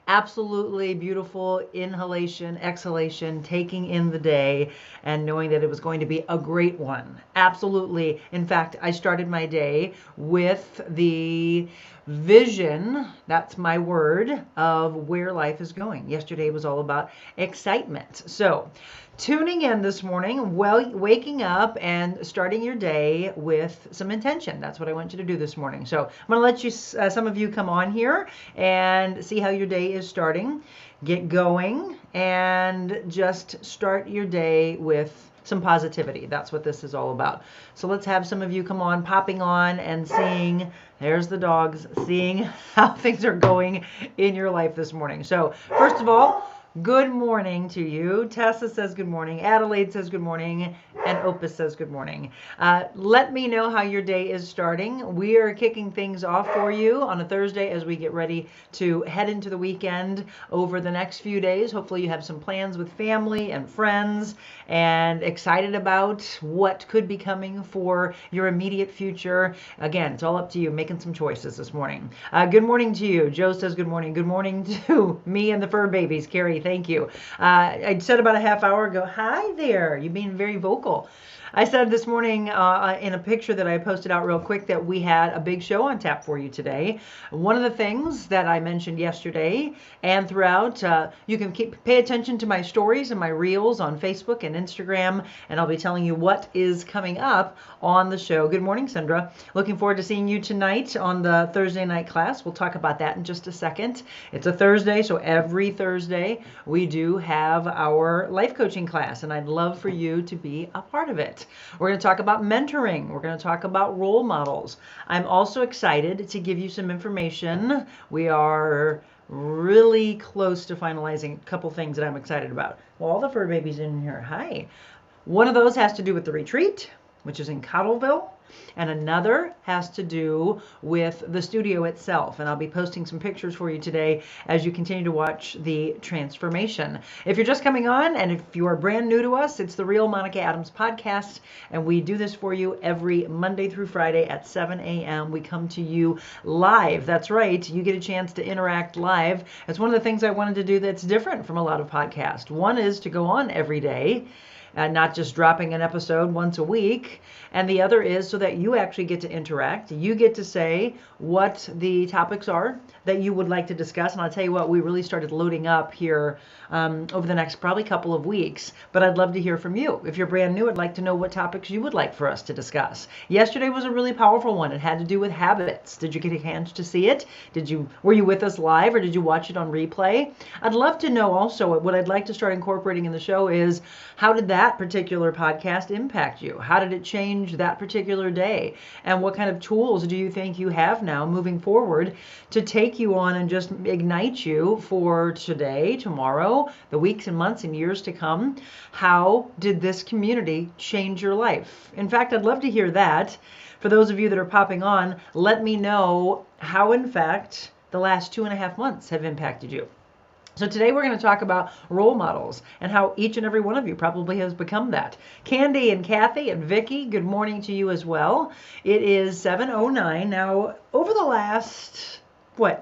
absolutely beautiful inhalation, exhalation, taking in the day and knowing that it was going to be a great one. Absolutely. In fact, I started my day with the vision, that's my word, of where life is going. Yesterday was all about excitement. So, tuning in this morning, well, waking up and starting your day with some intention. That's what I want you to do this morning. So, I'm going to let you, some of you come on here and see how your day is starting. Get going and just start your day with some positivity. That's what this is all about. So let's have some of you come on, popping on and seeing, there's the dogs, seeing how things are going in your life this morning. So first of all, good morning to you. Tessa says good morning. Adelaide says good morning. And Opus says good morning. Let me know how your day is starting. We are kicking things off for you on a Thursday as we get ready to head into the weekend over the next few days. Hopefully you have some plans with family and friends and excited about what could be coming for your immediate future. Again, it's all up to you, making some choices this morning. Good morning to you. Joe says good morning. Good morning to me and the fur babies. Carrie, thank you. I said about a half hour ago, hi there. You've been very vocal. I said this morning in a picture that I posted out real quick that we had a big show on tap for you today. One of the things that I mentioned yesterday and throughout, you can pay attention to my stories and my reels on Facebook and Instagram, and I'll be telling you what is coming up on the show. Good morning, Sandra. Looking forward to seeing you tonight on the Thursday night class. We'll talk about that in just a second. It's a Thursday, so every Thursday we do have our life coaching class, and I'd love for you to be a part of it. We're going to talk about mentoring. We're going to talk about role models. I'm also excited to give you some information. We are really close to finalizing a couple things that I'm excited about. Well, all the fur babies in here. Hi. One of those has to do with the retreat, which is in Cottleville, and another has to do with the studio itself. And I'll be posting some pictures for you today as you continue to watch the transformation. If you're just coming on and if you are brand new to us, it's the Real Monica Adams podcast, and we do this for you every Monday through Friday at 7 a.m. We come to you live. That's right. You get a chance to interact live. It's one of the things I wanted to do that's different from a lot of podcasts. One is to go on every day, not just dropping an episode once a week. And the other is so that you actually get to interact. You get to say what the topics are that you would like to discuss. And I'll tell you what, we really started loading up here over the next probably couple of weeks. But I'd love to hear from you. If you're brand new, I'd like to know what topics you would like for us to discuss. Yesterday was a really powerful one. It had to do with habits. Did you get a chance to see it? Were you with us live or did you watch it on replay? I'd love to know also what I'd like to start incorporating in the show is how did that particular podcast impact you? How did it change that particular day? And what kind of tools do you think you have now moving forward to take you on and just ignite you for today, tomorrow, the weeks and months and years to come? How did this community change your life? In fact, I'd love to hear that. For those of you that are popping on, let me know how, in fact, the last 2.5 months have impacted you. So today we're going to talk about role models and how each and every one of you probably has become that. Candy and Kathy and Vicky, good morning to you as well. It is 7:09. Now, over the last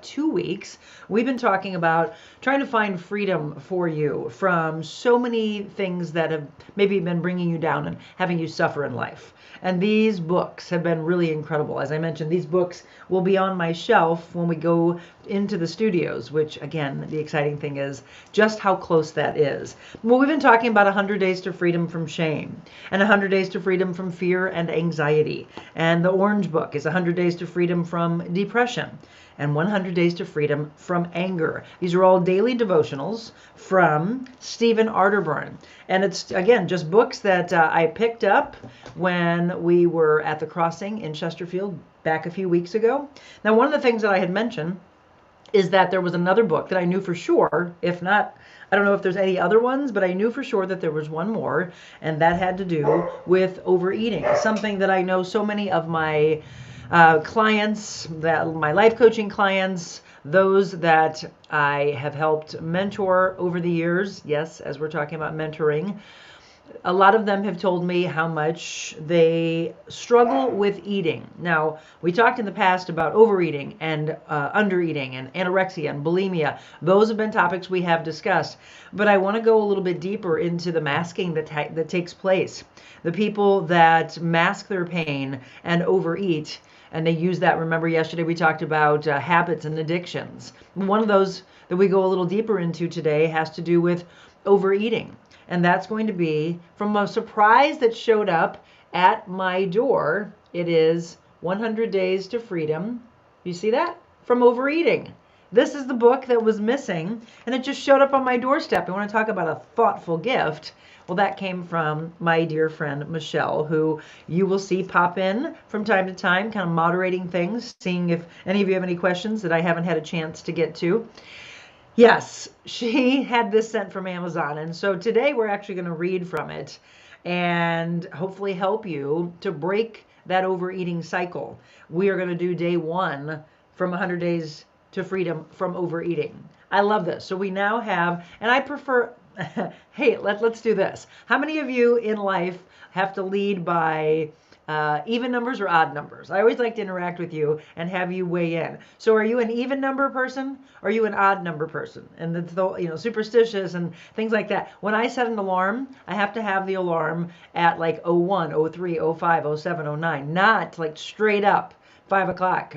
2 weeks, we've been talking about trying to find freedom for you from so many things that have maybe been bringing you down and having you suffer in life. And these books have been really incredible. As I mentioned, these books will be on my shelf when we go into the studios, which again, the exciting thing is just how close that is. Well, we've been talking about 100 Days to Freedom from Shame and 100 Days to Freedom from Fear and Anxiety. And the Orange Book is 100 Days to Freedom from Depression and 100 Days to Freedom from Anger. These are all daily devotionals from Stephen Arterburn. And it's, again, just books that I picked up when we were at the Crossing in Chesterfield back a few weeks ago. Now, one of the things that I had mentioned is that there was another book that I knew for sure, if not, I don't know if there's any other ones, but I knew for sure that there was one more, and that had to do with overeating, something that I know so many of my clients, my life coaching clients, those that I have helped mentor over the years, yes, as we're talking about mentoring, a lot of them have told me how much they struggle with eating. Now, we talked in the past about overeating and undereating and anorexia and bulimia. Those have been topics we have discussed. But I want to go a little bit deeper into the masking that takes place. The people that mask their pain and overeat, and they use that. Remember, yesterday we talked about habits and addictions. One of those that we go a little deeper into today has to do with overeating. And that's going to be from a surprise that showed up at my door. It is 100 Days to Freedom. You see that? From overeating. This is the book that was missing, and it just showed up on my doorstep. I want to talk about a thoughtful gift. Well, that came from my dear friend, Michelle, who you will see pop in from time to time, kind of moderating things, seeing if any of you have any questions that I haven't had a chance to get to. Yes, she had this sent from Amazon. And so today we're actually going to read from it and hopefully help you to break that overeating cycle. We are going to do day 1 from 100 Days to Freedom from Overeating. I love this. So we now have, and I prefer, hey, let's do this. How many of you in life have to lead by even numbers or odd numbers? I always like to interact with you and have you weigh in. So are you an even number person? Or are you an odd number person? And the superstitious and things like that. When I set an alarm, I have to have the alarm at like 01, 03, 05, 07, 09, not like straight up 5 o'clock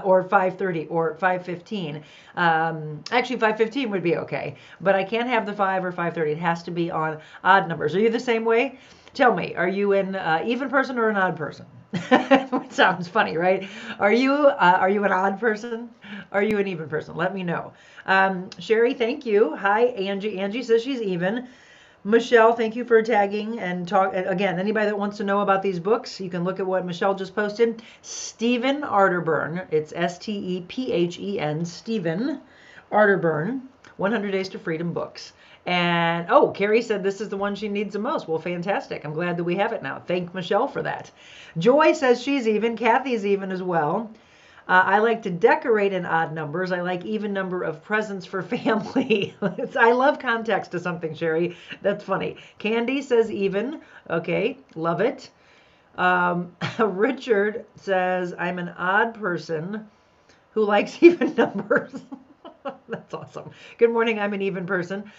or 5:30 or 5:15. Actually 5:15 would be okay, but I can't have the 5 or 5:30. It has to be on odd numbers. Are you the same way? Tell me, are you an even person or an odd person? It sounds funny, right? Are you an odd person? Are you an even person? Let me know. Sherry, thank you. Hi, Angie. Angie says she's even. Michelle, thank you for tagging and talk. Again, anybody that wants to know about these books, you can look at what Michelle just posted. Stephen Arterburn, it's Stephen, Stephen Arterburn, 100 Days to Freedom books. And, oh, Carrie said this is the one she needs the most. Well, fantastic. I'm glad that we have it now. Thank Michelle for that. Joy says she's even. Kathy's even as well. I like to decorate in odd numbers. I like even number of presents for family. I love context to something, Sherry. That's funny. Candy says even. Okay, love it. Richard says, I'm an odd person who likes even numbers. That's awesome. Good morning. I'm an even person.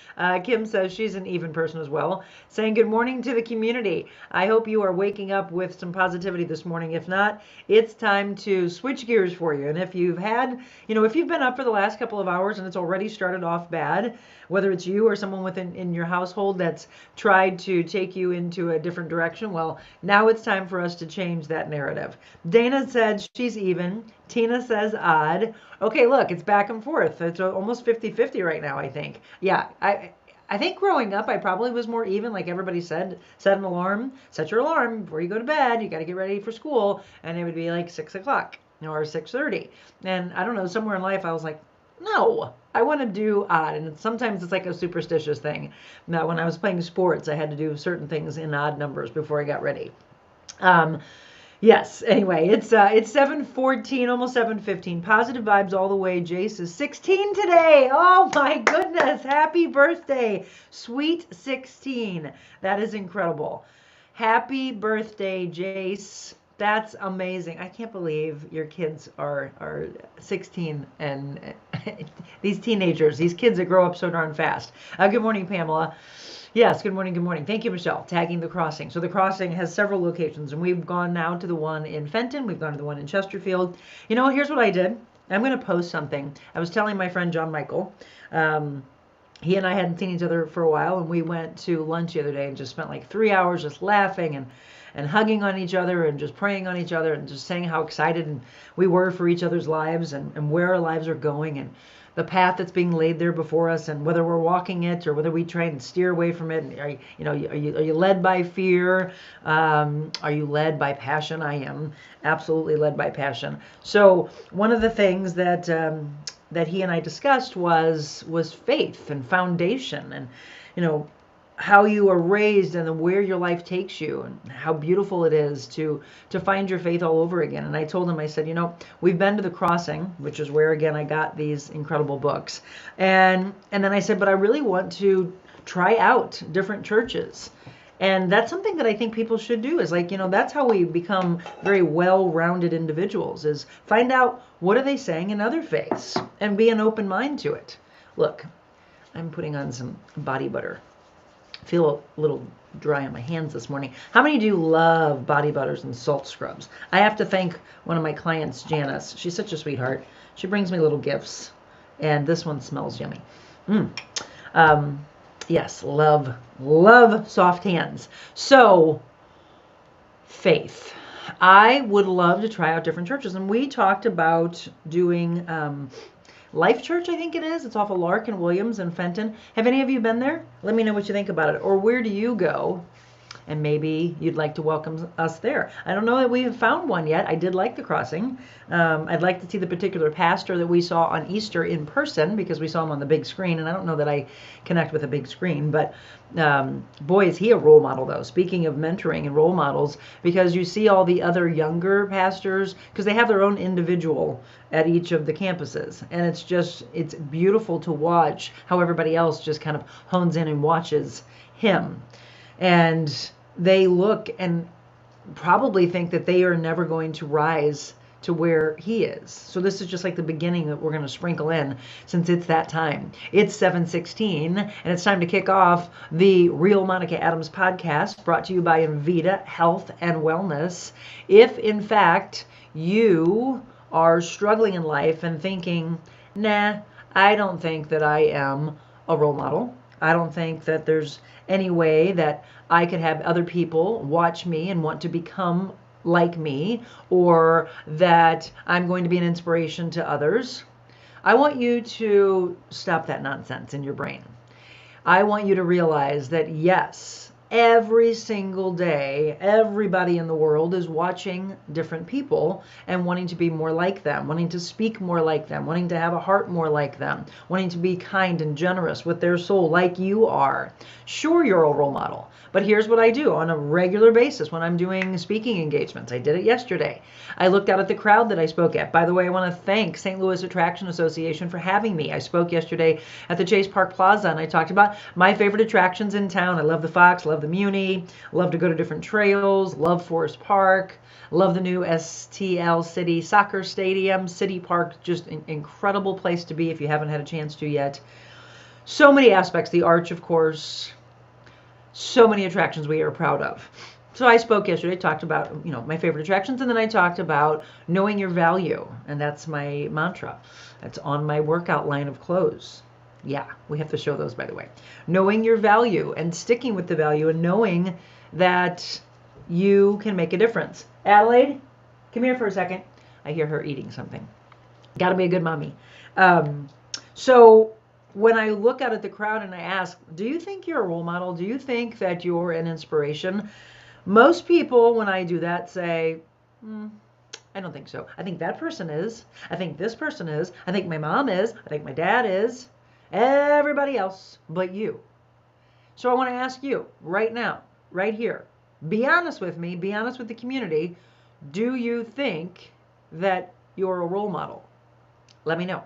Kim says she's an even person as well. Saying good morning to the community. I hope you are waking up with some positivity this morning. If not, it's time to switch gears for you. And if you've had, if you've been up for the last couple of hours and it's already started off bad, whether it's you or someone within in your household that's tried to take you into a different direction, well, now it's time for us to change that narrative. Dana said she's even. Tina says odd. Okay, look, it's back and forth. It's almost 50-50 right now, I think. Yeah, I think growing up, I probably was more even, like everybody said, set an alarm, set your alarm before you go to bed, you got to get ready for school, and it would be like 6 o'clock or 6:30. And I don't know, somewhere in life I was like, no, I want to do odd. And sometimes it's like a superstitious thing. Now, when I was playing sports, I had to do certain things in odd numbers before I got ready. Yes, anyway, it's 7:14, almost 7:15. Positive vibes all the way. Jace is 16 today. Oh my goodness. Happy birthday. Sweet 16. That is incredible. Happy birthday, Jace. That's amazing. I can't believe your kids are 16 and these teenagers, these kids that grow up so darn fast. Good morning, Pamela. Yes, good morning, good morning. Thank you, Michelle, tagging The Crossing. So The Crossing has several locations, and we've gone now to the one in Fenton. We've gone to the one in Chesterfield. Here's what I did. I'm going to post something. I was telling my friend John Michael. He and I hadn't seen each other for a while, and we went to lunch the other day and just spent like 3 hours just laughing and hugging on each other and just praying on each other and just saying how excited we were for each other's lives and where our lives are going and the path that's being laid there before us, and whether we're walking it or whether we try and steer away from it. Are you led by fear? Are you led by passion? I am absolutely led by passion. So one of the things that he and I discussed was faith and foundation, and how you are raised and where your life takes you, and how beautiful it is to find your faith all over again. And I told him, I said, we've been to The Crossing, which is where, again, I got these incredible books. And then I said, but I really want to try out different churches. And that's something that I think people should do, is like, that's how we become very well-rounded individuals, is find out what are they saying in other faiths and be an open mind to it. Look, I'm putting on some body butter. I feel a little dry on my hands this morning. How many do you love body butters and salt scrubs? I have to thank one of my clients, Janice. She's such a sweetheart. She brings me little gifts, and this one smells yummy. Yes, love soft hands. So, faith. I would love to try out different churches, and we talked about doing Life Church, I think it is. It's off of Lark and Williams and Fenton. Have any of you been there? Let me know what you think about it. Or where do you go? And maybe you'd like to welcome us there. I don't know that we have found one yet. I did like the crossing. I'd like to see the particular pastor that we saw on Easter in person, because we saw him on the big screen, and I don't know that I connect with a big screen, but boy, is he a role model, though. Speaking of mentoring and role models, because you see all the other younger pastors, because they have their own individual at each of the campuses, and it's beautiful to watch how everybody else just kind of hones in and watches him. And they look and probably think that they are never going to rise to where he is. So this is just like the beginning that we're going to sprinkle in, since it's that time. It's 7:16, and it's time to kick off the Real Monica Adams podcast, brought to you by Envita Health and Wellness. If, in fact, you are struggling in life and thinking, nah, I don't think that I am a role model. I don't think that there's any way that I could have other people watch me and want to become like me, or that I'm going to be an inspiration to others. I want you to stop that nonsense in your brain. I want you to realize that, yes, every single day, everybody in the world is watching different people and wanting to be more like them, wanting to speak more like them, wanting to have a heart more like them, wanting to be kind and generous with their soul like you are. Sure, you're a role model, but here's what I do on a regular basis when I'm doing speaking engagements. I did it yesterday. I looked out at the crowd that I spoke at. By the way, I want to thank St. Louis Attraction Association for having me. I spoke yesterday at the Chase Park Plaza, and I talked about my favorite attractions in town. I love the Fox, love the Muni, love to go to different trails, love Forest Park, love the new STL City Soccer Stadium, City Park, just an incredible place to be if you haven't had a chance to yet. So many aspects, the Arch, of course, so many attractions we are proud of. So I spoke yesterday, talked about, my favorite attractions, and then I talked about knowing your value, and that's my mantra. That's on my workout line of clothes. Yeah, we have to show those, by the way. Knowing your value and sticking with the value, and knowing that you can make a difference. Adelaide, come here for a second. I hear her eating something. Got to be a good mommy. So when I look out at the crowd and I ask, do you think you're a role model? Do you think that you're an inspiration? Most people, when I do that, say, I don't think so. I think that person is. I think this person is. I think my mom is. I think my dad is. Everybody else but you. So I want to ask you right now, right here, be honest with me, be honest with the community. Do you think that you're a role model? Let me know.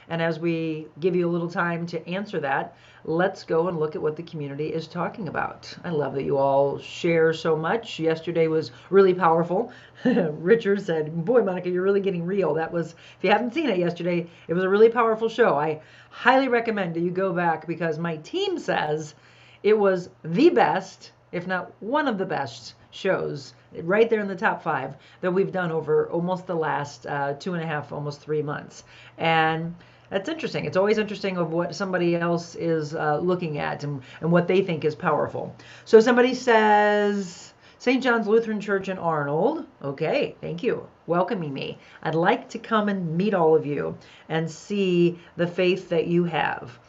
And as we give you a little time to answer that, let's go and look at what the community is talking about. I love that you all share so much. Yesterday was really powerful. Richard said, boy, Monica, you're really getting real. That was, if you haven't seen it yesterday, it was a really powerful show. I highly recommend that you go back, because my team says it was the best, if not one of the best shows, right there in the top 5 that we've done over almost the last 2.5, almost 3 months. And that's interesting. It's always interesting of what somebody else is looking at and what they think is powerful. So somebody says, St. John's Lutheran Church in Arnold. Okay, thank you. Welcoming me. I'd like to come and meet all of you and see the faith that you have.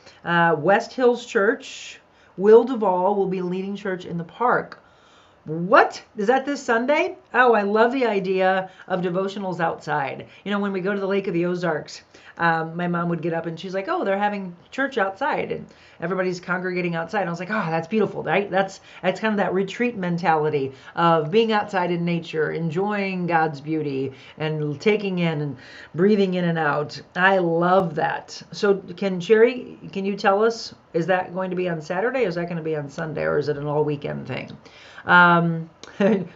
West Hills Church, Will Duvall will be leading church in the park. What? Is that this Sunday? Oh, I love the idea of devotionals outside. When we go to the Lake of the Ozarks, my mom would get up and she's like, oh, they're having church outside and everybody's congregating outside. I was like, oh, that's beautiful, right? That's kind of that retreat mentality of being outside in nature, enjoying God's beauty and taking in and breathing in and out. I love that. So Sherry, can you tell us Is that going to be on Saturday? Or is that going to be on Sunday? Or is it an all weekend thing?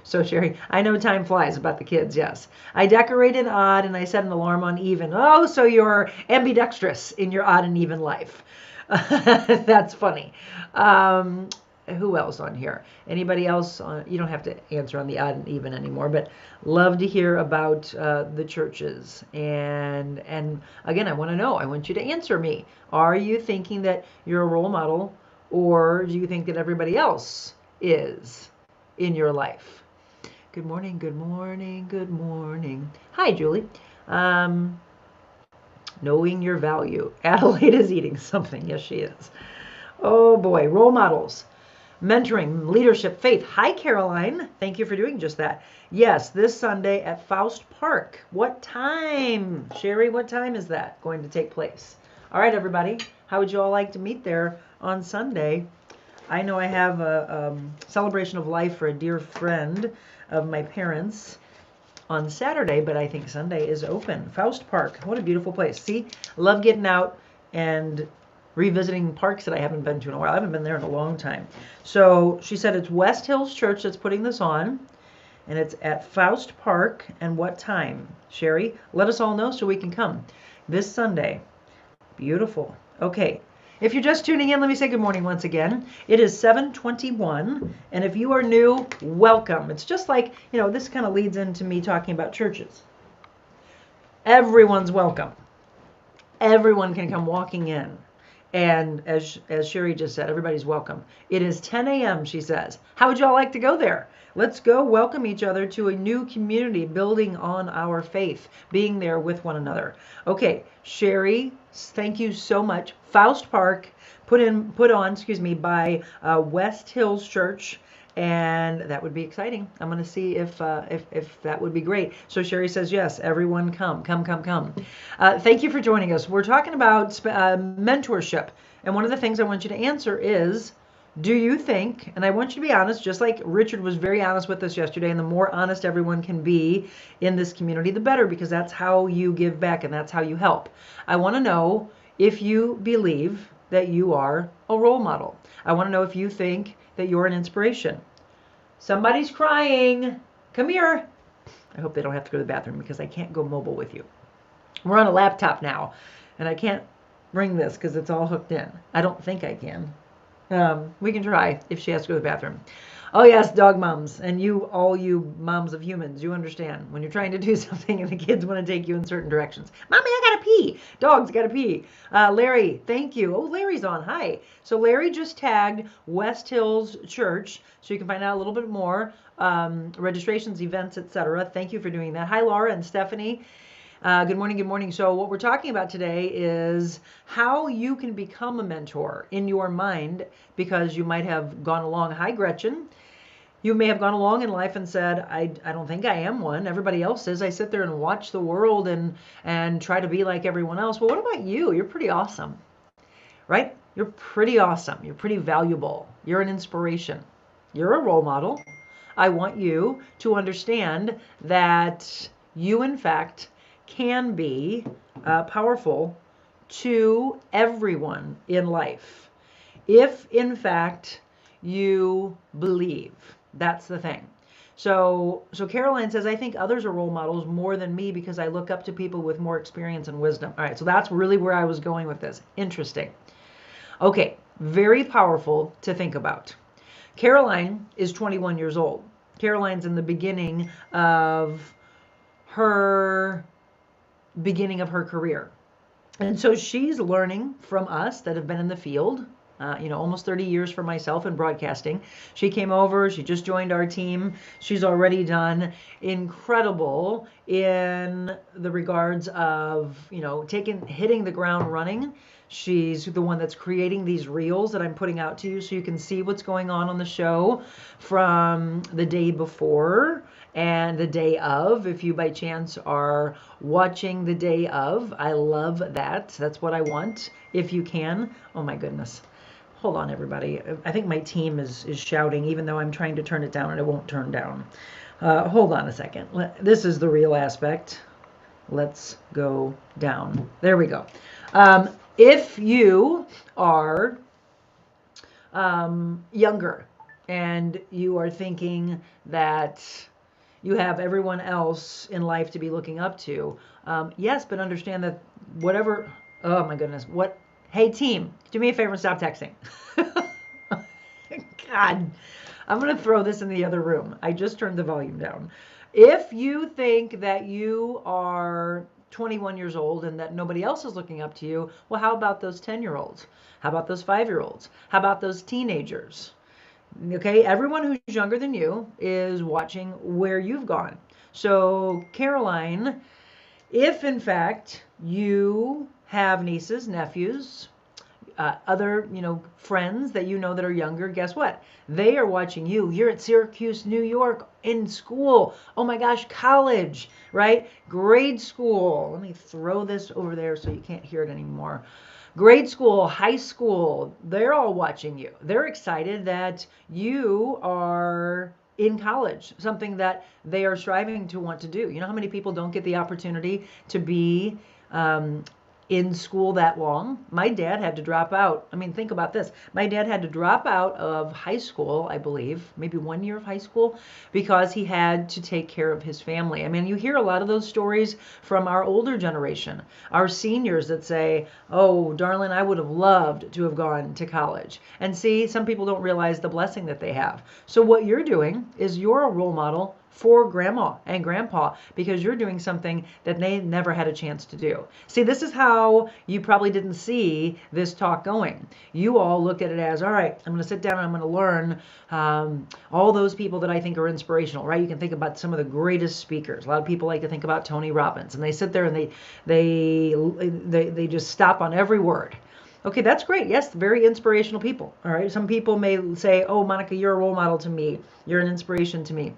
So Sherry, I know time flies about the kids, yes. I decorated odd and I set an alarm on even. Oh, so you're ambidextrous in your odd and even life. That's funny. Who else on here? Anybody else? You don't have to answer on the odd and even anymore, but love to hear about the churches. And again, I want to know. I want you to answer me. Are you thinking that you're a role model, or do you think that everybody else is in your life? Good morning. Good morning. Good morning. Hi, Julie. Knowing your value. Adelaide is eating something. Yes, she is. Oh boy, role models. Mentoring, leadership, faith. Hi, Caroline. Thank you for doing just that. Yes, this Sunday at Faust Park. What time? Sherry, what time is that going to take place? All right, everybody. How would you all like to meet there on Sunday? I know I have a celebration of life for a dear friend of my parents on Saturday, but I think Sunday is open. Faust Park. What a beautiful place. See, love getting out and revisiting parks that I haven't been to in a while. I haven't been there in a long time. So she said it's West Hills Church that's putting this on, and it's at Faust Park. And what time? Sherry, let us all know so we can come this Sunday. Beautiful. Okay. If you're just tuning in, let me say good morning once again. It is 7:21, and if you are new, welcome. It's just like, this kind of leads into me talking about churches. Everyone's welcome. Everyone can come walking in. And as Sherry just said, everybody's welcome. It is 10 a.m., she says. How would y'all like to go there? Let's go welcome each other to a new community, building on our faith, being there with one another. Okay, Sherry, thank you so much. Faust Park, put on by West Hills Church. And that would be exciting. I'm going to see if that would be great. So Sherry says, yes, everyone come. Thank you for joining us. We're talking about mentorship. And one of the things I want you to answer is, do you think, and I want you to be honest, just like Richard was very honest with us yesterday, and the more honest everyone can be in this community, the better, because that's how you give back and that's how you help. I want to know if you believe that you are a role model. I want to know if you think that you're an inspiration. Somebody's crying. Come here. I hope they don't have to go to the bathroom because I can't go mobile with you. We're on a laptop now, and I can't bring this because it's all hooked in. I don't think I can. We can try if she has to go to the bathroom. Oh yes, dog moms, and all you moms of humans, you understand when you're trying to do something and the kids want to take you in certain directions. Mommy, I gotta pee. Dogs gotta pee. Larry, thank you. Oh, Larry's on. Hi. So Larry just tagged West Hills Church, so you can find out a little bit more, registrations, events, etc. Thank you for doing that. Hi, Laura and Stephanie. Good morning. So what we're talking about today is how you can become a mentor in your mind, because you might have gone along. Hi, Gretchen. You may have gone along in life and said, I don't think I am one. Everybody else is. I sit there and watch the world and try to be like everyone else. Well, what about you? You're pretty awesome, right? You're pretty awesome. You're pretty valuable. You're an inspiration. You're a role model. I want you to understand that you, in fact, can be powerful to everyone in life. If, in fact, you believe. That's the thing. So Caroline says, I think others are role models more than me because I look up to people with more experience and wisdom. All right, so that's really where I was going with this. Interesting. Okay, very powerful to think about. Caroline is 21 years old. Caroline's in the beginning of her career. And so she's learning from us that have been in the field, almost 30 years for myself in broadcasting. She came over, she just joined our team. She's already done incredible in the regards of, hitting the ground running. She's the one that's creating these reels that I'm putting out to you so you can see what's going on the show from the day before and the day of, if you by chance are watching the day of. I love that. That's what I want, if you can. Oh my goodness. Hold on, everybody. I think my team is shouting, even though I'm trying to turn it down and it won't turn down. Hold on a second. This is the real aspect. Let's go down. There we go. If you are younger, and you are thinking that you have everyone else in life to be looking up to. Yes, but understand that whatever, oh my goodness, what, hey team, do me a favor and stop texting. God, I'm going to throw this in the other room. I just turned the volume down. If you think that you are 21 years old and that nobody else is looking up to you, well, how about those 10-year-olds? How about those 5-year-olds? How about those teenagers? Okay, everyone who's younger than you is watching where you've gone. So, Caroline, if in fact you have nieces, nephews, other, friends that you know that are younger, guess what? They are watching you. You're at Syracuse, New York, in school. Oh my gosh, college, right? Grade school. Let me throw this over there so you can't hear it anymore. Grade school, high school, they're all watching you. They're excited that you are in college, something that they are striving to want to do. You know how many people don't get the opportunity to be in school that long? My dad had to drop out. I mean, think about this. My dad had to drop out of high school, I believe, maybe 1 year of high school, because he had to take care of his family. I mean, you hear a lot of those stories from our older generation, our seniors that say, oh, darling, I would have loved to have gone to college. And see, some people don't realize the blessing that they have. So what you're doing is you're a role model for grandma and grandpa because you're doing something that they never had a chance to do. See, this is how you probably didn't see this talk going. You all look at it as, all right, I'm going to sit down and I'm going to learn all those people that I think are inspirational, right? You can think about some of the greatest speakers. A lot of people like to think about Tony Robbins, and they sit there and they just stop on every word. Okay, that's great. Yes, very inspirational people. All right. Some people may say, oh, Monica, you're a role model to me. You're an inspiration to me.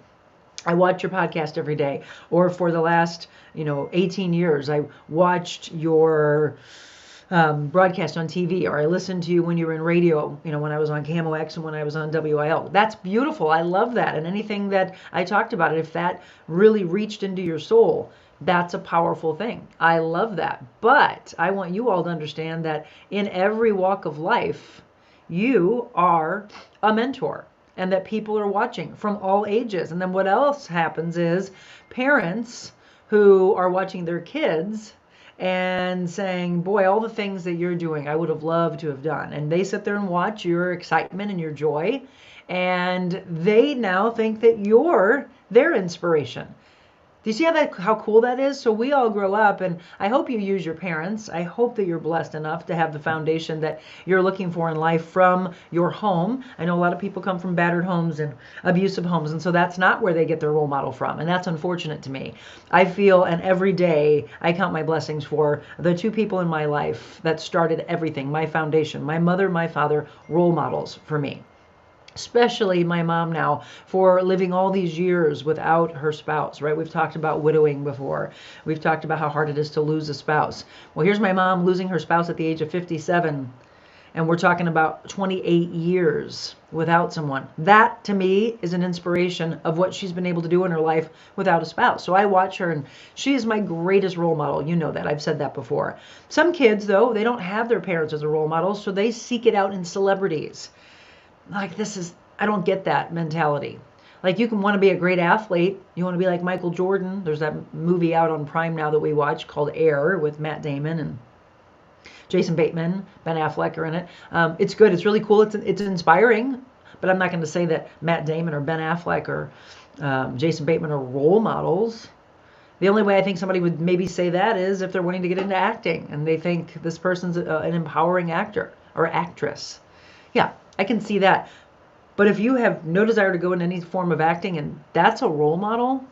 I watch your podcast every day, or for the last, 18 years, I watched your broadcast on TV, or I listened to you when you were in radio, when I was on Camo X and when I was on WIL. That's beautiful. I love that. And anything that I talked about, if that really reached into your soul, that's a powerful thing. I love that. But I want you all to understand that in every walk of life, you are a mentor, and that people are watching from all ages. And then what else happens is parents who are watching their kids and saying, boy, all the things that you're doing, I would have loved to have done. And they sit there and watch your excitement and your joy. And they now think that you're their inspiration. Do you see how cool that is? So we all grow up, and I hope you use your parents. I hope that you're blessed enough to have the foundation that you're looking for in life from your home. I know a lot of people come from battered homes and abusive homes, and so that's not where they get their role model from, and that's unfortunate to me. I feel, and every day I count my blessings for the two people in my life that started everything, my foundation, my mother, my father, role models for me. Especially my mom now, for living all these years without her spouse, right? We've talked about widowing before. We've talked about how hard it is to lose a spouse. Well, here's my mom losing her spouse at the age of 57, and we're talking about 28 years without someone. That, to me, is an inspiration of what she's been able to do in her life without a spouse. So I watch her, and she is my greatest role model. You know that. I've said that before. Some kids, though, they don't have their parents as a role model, so they seek it out in celebrities. Like, I don't get that mentality. Like, you can want to be a great athlete. You want to be like Michael Jordan. There's that movie out on Prime now that we watch called Air with Matt Damon and Jason Bateman, Ben Affleck are in it. It's good. It's really cool. It's inspiring. But I'm not going to say that Matt Damon or Ben Affleck or Jason Bateman are role models. The only way I think somebody would maybe say that is if they're wanting to get into acting and they think this person's an empowering actor or actress. Yeah, I can see that. But if you have no desire to go into any form of acting and that's a role model,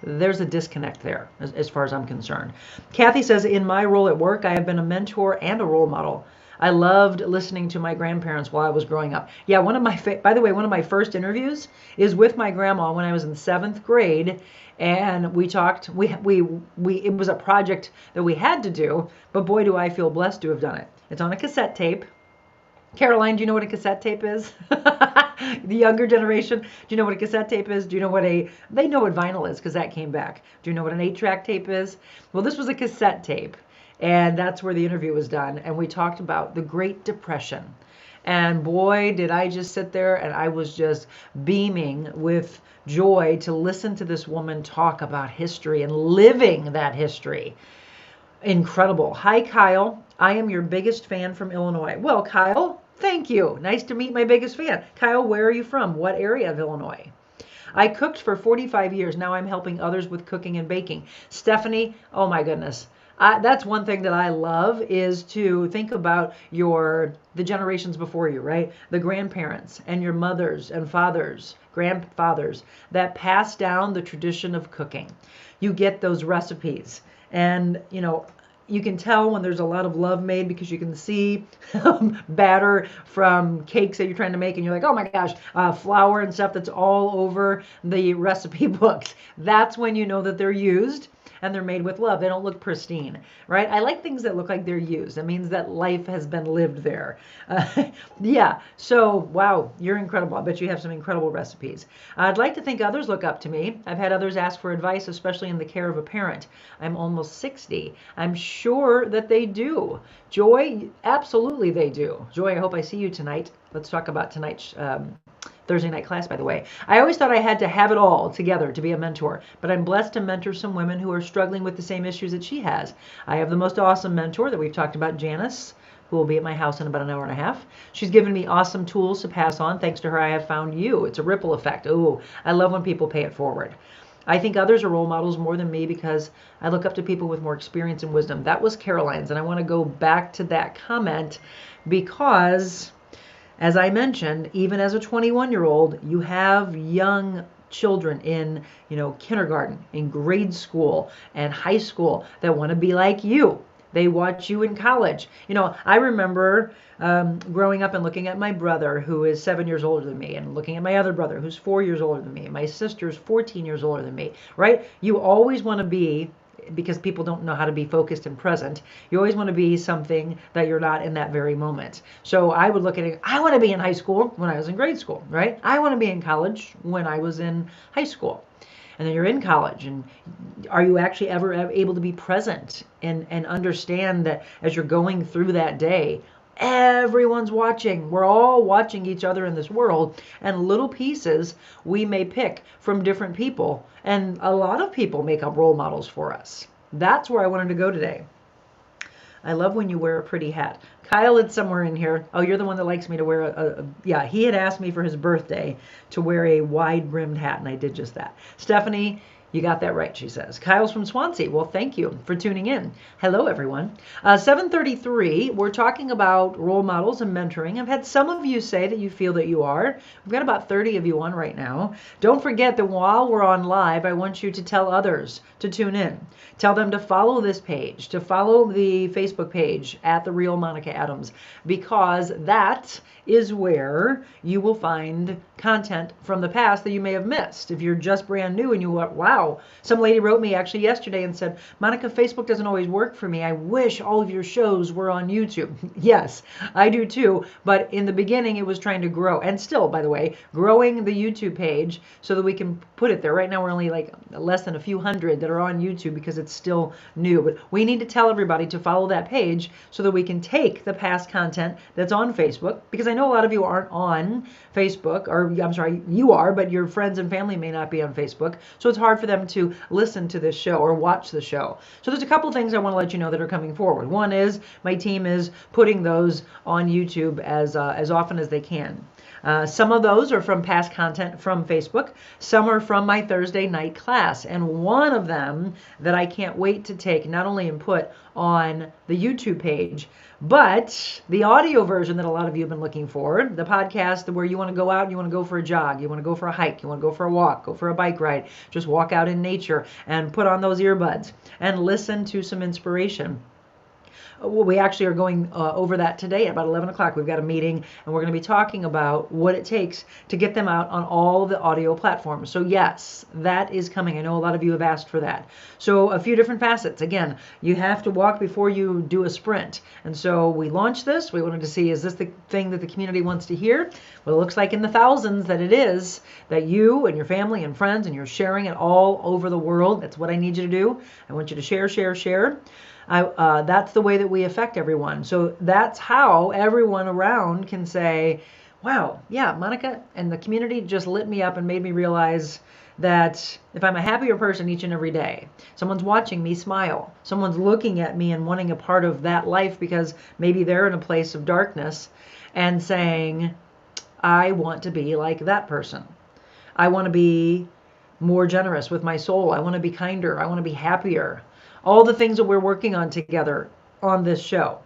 there's a disconnect there as far as I'm concerned. Kathy says, in my role at work, I have been a mentor and a role model. I loved listening to my grandparents while I was growing up. Yeah, by the way, one of my first interviews is with my grandma when I was in 7th grade. And we talked, it was a project that we had to do, but boy, do I feel blessed to have done it. It's on a cassette tape. Caroline, do you know what a cassette tape is? The younger generation, do you know what a cassette tape is? Do you know they know what vinyl is because that came back. Do you know what an 8-track tape is? Well, this was a cassette tape, and that's where the interview was done. And we talked about the Great Depression And boy, did I just sit there and I was just beaming with joy to listen to this woman talk about history and living that history. Incredible. Hi, Kyle. I am your biggest fan from Illinois. Well, Kyle, thank you. Nice to meet my biggest fan. Kyle, where are you from? What area of Illinois? I cooked for 45 years. Now I'm helping others with cooking and baking. Stephanie, oh my goodness. That's one thing that I love is to think about the generations before you, right? The grandparents and your mothers and fathers, grandfathers that passed down the tradition of cooking. You get those recipes and, you can tell when there's a lot of love made because you can see batter from cakes that you're trying to make and you're like, oh my gosh, flour and stuff that's all over the recipe books. That's when you know that they're used and they're made with love. They don't look pristine, right? I like things that look like they're used. That means that life has been lived there. Yeah, so wow, you're incredible. I bet you have some incredible recipes. I'd like to think others look up to me. I've had others ask for advice, especially in the care of a parent. I'm almost 60. I'm sure that they do. Joy, absolutely they do. Joy, I hope I see you tonight. Let's talk about tonight's Thursday night class, by the way. I always thought I had to have it all together to be a mentor, but I'm blessed to mentor some women who are struggling with the same issues that she has. I have the most awesome mentor that we've talked about, Janice, who will be at my house in about an hour and a half. She's given me awesome tools to pass on. Thanks to her, I have found you. It's a ripple effect. Ooh, I love when people pay it forward. I think others are role models more than me because I look up to people with more experience and wisdom. That was Caroline's, and I want to go back to that comment because, as I mentioned, even as a 21-year-old, you have young children in, kindergarten, in grade school, and high school that want to be like you. They watch you in college. I remember growing up and looking at my brother, who is 7 years older than me, and looking at my other brother, who's 4 years older than me. My sister's 14 years older than me, right? You always want to be, because people don't know how to be focused and present, you always want to be something that you're not in that very moment. So I would look at it, I want to be in high school when I was in grade school, right? I want to be in college when I was in high school. And then you're in college, and are you actually ever able to be present and understand that as you're going through that day, everyone's watching. We're all watching each other in this world, and little pieces we may pick from different people, and a lot of people make up role models for us. That's where I wanted to go today. I love when you wear a pretty hat. Kyle, it's somewhere in here. Oh, you're the one that likes me to wear yeah, he had asked me for his birthday to wear a wide-brimmed hat, and I did just that. Stephanie, you got that right, she says. Kyle's from Swansea. Well, thank you for tuning in. Hello, everyone. 7:33, we're talking about role models and mentoring. I've had some of you say that you feel that you are. We've got about 30 of you on right now. Don't forget that while we're on live, I want you to tell others to tune in. Tell them to follow this page, to follow the Facebook page at The Real Monica Adams, because that is where you will find content from the past that you may have missed. If you're just brand new and you went, wow, some lady wrote me actually yesterday and said, Monica, Facebook doesn't always work for me. I wish all of your shows were on YouTube. Yes, I do too. But in the beginning, it was trying to grow. And still, by the way, growing the YouTube page so that we can put it there. Right now, we're only like less than a few hundred that are on YouTube because it's still new. But we need to tell everybody to follow that page so that we can take the past content that's on Facebook, because I know a lot of you aren't on Facebook, or I'm sorry, you are, but your friends and family may not be on Facebook. So it's hard for them to listen to this show or watch the show. So there's a couple things I want to let you know that are coming forward. One is my team is putting those on YouTube as often as they can. Some of those are from past content from Facebook. Some are from my Thursday night class. And one of them that I can't wait to take, not only and put on the YouTube page, but the audio version that a lot of you have been looking for, the podcast where you want to go out and you want to go for a jog, you want to go for a hike, you want to go for a walk, go for a bike ride, just walk out in nature and put on those earbuds and listen to some inspiration. Well, we actually are going over that today at about 11 o'clock. We've got a meeting, and we're going to be talking about what it takes to get them out on all the audio platforms. So yes, that is coming. I know a lot of you have asked for that. So a few different facets. Again, you have to walk before you do a sprint. And so we launched this. We wanted to see, is this the thing that the community wants to hear? Well, it looks like in the thousands that it is, that you and your family and friends, and you're sharing it all over the world. That's what I need you to do. I want you to share, share, share. That's the way that we affect everyone. So that's how everyone around can say, wow, yeah, Monica and the community just lit me up and made me realize that if I'm a happier person each and every day, someone's watching me smile, someone's looking at me and wanting a part of that life because maybe they're in a place of darkness and saying, I want to be like that person. I want to be more generous with my soul. I want to be kinder. I want to be happier. All the things that we're working on together on this show.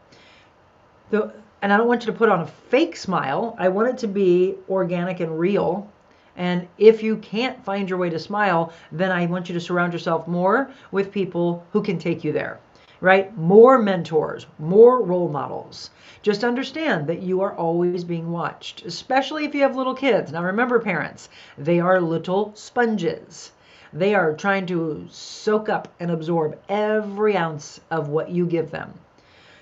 And I don't want you to put on a fake smile. I want it to be organic and real. And if you can't find your way to smile, then I want you to surround yourself more with people who can take you there, right? More mentors, more role models. Just understand that you are always being watched, especially if you have little kids. Now remember, parents, they are little sponges. They are trying to soak up and absorb every ounce of what you give them.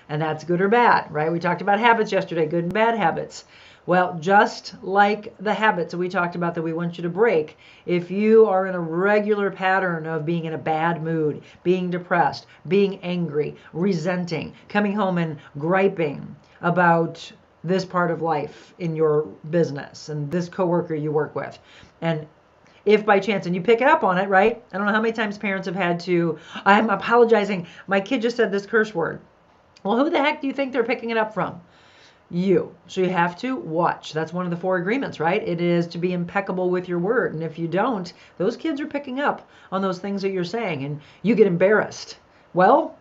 And that's good or bad, right? We talked about habits yesterday, good and bad habits. Well, just like the habits that we talked about that we want you to break, if you are in a regular pattern of being in a bad mood, being depressed, being angry, resenting, coming home and griping about this part of life in your business and this coworker you work with, and if by chance, and you pick it up on it, right? I don't know how many times parents have had to, I'm apologizing, my kid just said this curse word. Well, who the heck do you think they're picking it up from? You. So you have to watch. That's one of the 4 agreements, right? It is to be impeccable with your word. And if you don't, those kids are picking up on those things that you're saying and you get embarrassed. Well,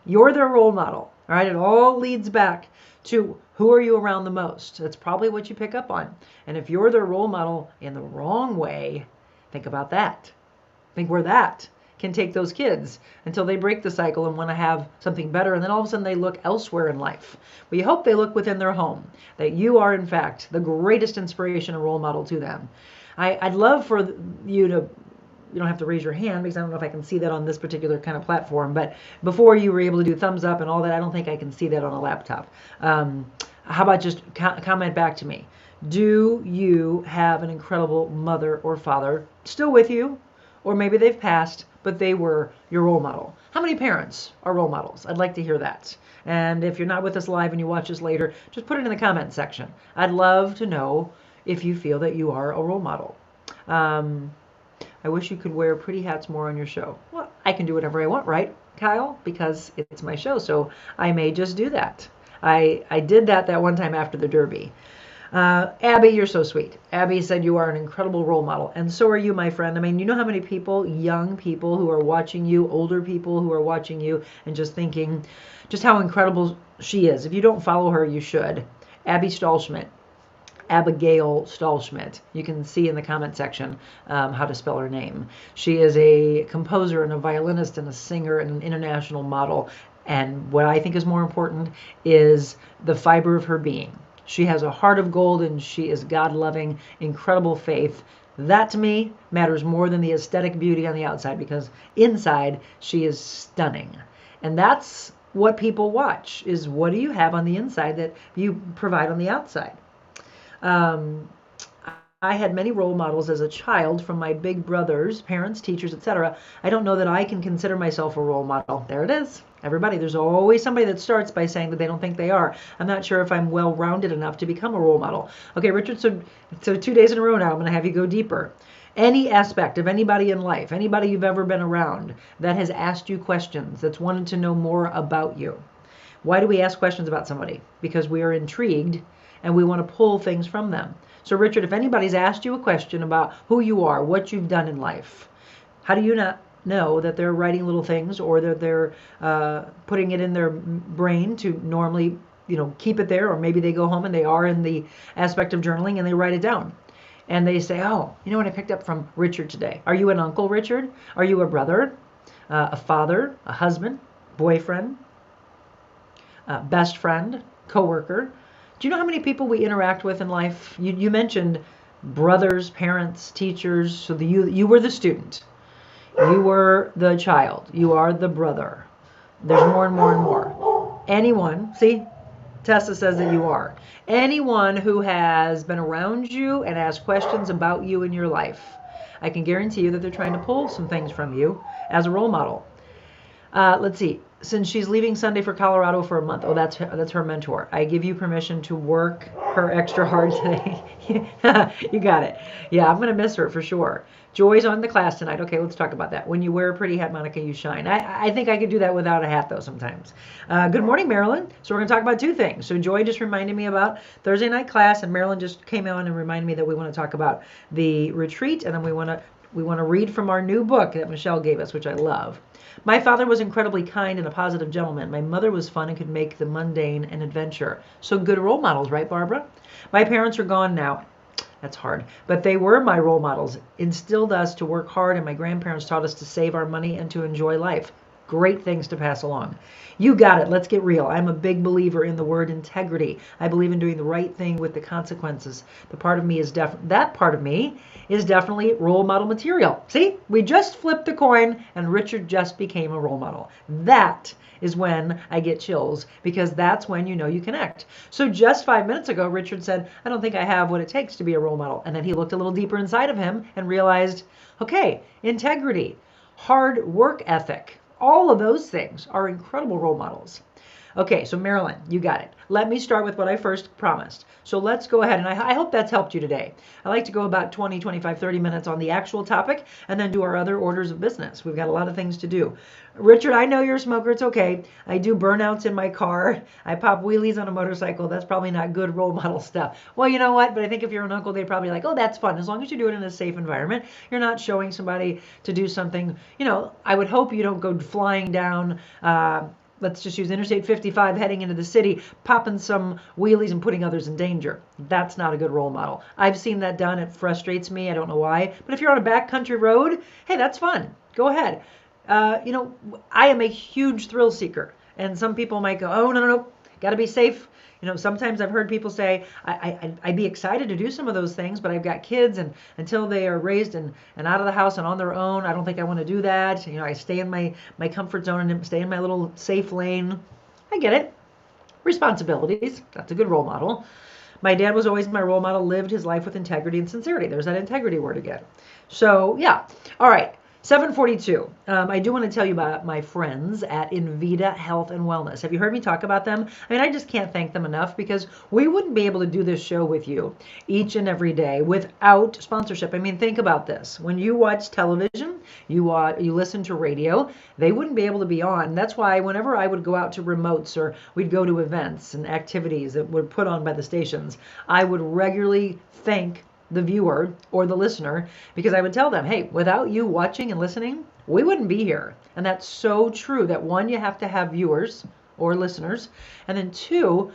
you're their role model, all right? It all leads back to who are you around the most? That's probably what you pick up on. And if you're their role model in the wrong way, think about that. Think where that can take those kids until they break the cycle and want to have something better. And then all of a sudden they look elsewhere in life. But you hope they look within their home, that you are, in fact, the greatest inspiration and role model to them. I'd love for you to, you don't have to raise your hand because I don't know if I can see that on this particular kind of platform. But before you were able to do thumbs up and all that, I don't think I can see that on a laptop. How about just comment back to me? Do you have an incredible mother or father still with you? Or maybe they've passed, but they were your role model. How many parents are role models? I'd like to hear that. And if you're not with us live and you watch us later, just put it in the comment section. I'd love to know if you feel that you are a role model. I wish you could wear pretty hats more on your show. Well, I can do whatever I want, right, Kyle? Because it's my show, so I may just do that. I did that one time after the Derby. Abby, you're so sweet. Abby said you are an incredible role model, and so are you, my friend. I mean, you know how many people, young people who are watching you, older people who are watching you, and just thinking just how incredible she is. If you don't follow her, you should. Abby Stahlschmidt. Abigail Stahlschmidt. You can see in the comment section how to spell her name. She is a composer and a violinist and a singer and an international model. And what I think is more important is the fiber of her being. She has a heart of gold and she is God-loving, incredible faith. That to me matters more than the aesthetic beauty on the outside, because inside she is stunning. And that's what people watch, is what do you have on the inside that you provide on the outside. I had many role models as a child from my big brothers, parents, teachers, etc. I don't know that I can consider myself a role model. There it is. Everybody, there's always somebody that starts by saying that they don't think they are. I'm not sure if I'm well-rounded enough to become a role model. Okay, Richard, so 2 days in a row now, I'm going to have you go deeper. Any aspect of anybody in life, anybody you've ever been around that has asked you questions, that's wanted to know more about you. Why do we ask questions about somebody? Because we are intrigued and we want to pull things from them. So Richard, if anybody's asked you a question about who you are, what you've done in life, how do you not know that they're writing little things, or that they're putting it in their brain to normally, keep it there, or maybe they go home and they are in the aspect of journaling and they write it down. And they say, oh, you know what I picked up from Richard today? Are you an uncle, Richard? Are you a brother, a father, a husband, boyfriend, best friend, coworker? Do you know how many people we interact with in life? You mentioned brothers, parents, teachers. So you were the student. You were the child. You are the brother. There's more and more and more. Anyone, see, Tessa says that you are. Anyone who has been around you and asked questions about you in your life, I can guarantee you that they're trying to pull some things from you as a role model. Let's see. since she's leaving Sunday for Colorado for a month. Oh, that's her mentor. I give you permission to work her extra hard today. You got it. Yeah, I'm gonna miss her for sure. Joy's on the class tonight. Okay, let's talk about that. When you wear a pretty hat, Monica, you shine. I think I could do that without a hat though sometimes. Good morning, Marilyn. So we're gonna talk about two things. So Joy just reminded me about Thursday night class, and Marilyn just came on and reminded me that we want to talk about the retreat, and then we want to read from our new book that Michelle gave us, which I love. My father was incredibly kind and a positive gentleman. My mother was fun and could make the mundane an adventure. So good role models, right, Barbara? My parents are gone now. That's hard. But they were my role models, instilled us to work hard, and my grandparents taught us to save our money and to enjoy life. Great things to pass along. You got it. Let's get real. I'm a big believer in the word integrity. I believe in doing the right thing with the consequences. That part of me is definitely role model material. See, we just flipped the coin and Richard just became a role model. That is when I get chills, because that's when you know you connect. So just 5 minutes ago, Richard said, I don't think I have what it takes to be a role model. And then he looked a little deeper inside of him and realized, okay, integrity, hard work ethic, all of those things are incredible role models. Okay, so Marilyn, you got it. Let me start with what I first promised. So let's go ahead, and I hope that's helped you today. I like to go about 20, 25, 30 minutes on the actual topic and then do our other orders of business. We've got a lot of things to do. Richard, I know you're a smoker. It's okay. I do burnouts in my car. I pop wheelies on a motorcycle. That's probably not good role model stuff. Well, you know what? But I think if you're an uncle, they'd probably like, oh, that's fun. As long as you do it in a safe environment, you're not showing somebody to do something. You know, I would hope you don't go flying down let's just use Interstate 55 heading into the city, popping some wheelies and putting others in danger. That's not a good role model. I've seen that done. It frustrates me. I don't know why. But if you're on a backcountry road, hey, that's fun. Go ahead. You know, I am a huge thrill seeker. And some people might go, oh, no, got to be safe. You know, sometimes I've heard people say, I'd be excited to do some of those things, but I've got kids, and until they are raised and out of the house and on their own, I don't think I want to do that. You know, I stay in my comfort zone and stay in my little safe lane. I get it. Responsibilities. That's a good role model. My dad was always my role model, lived his life with integrity and sincerity. There's that integrity word again. So, yeah. All right. 7:42. I do want to tell you about my friends at Invita Health and Wellness. Have you heard me talk about them? I mean, I just can't thank them enough, because we wouldn't be able to do this show with you each and every day without sponsorship. I mean, think about this. When you watch television, you listen to radio, they wouldn't be able to be on. That's why whenever I would go out to remotes or we'd go to events and activities that were put on by the stations, I would regularly thank the viewer or the listener, because I would tell them, hey, without you watching and listening, we wouldn't be here. And that's so true, that one, you have to have viewers or listeners, and then two,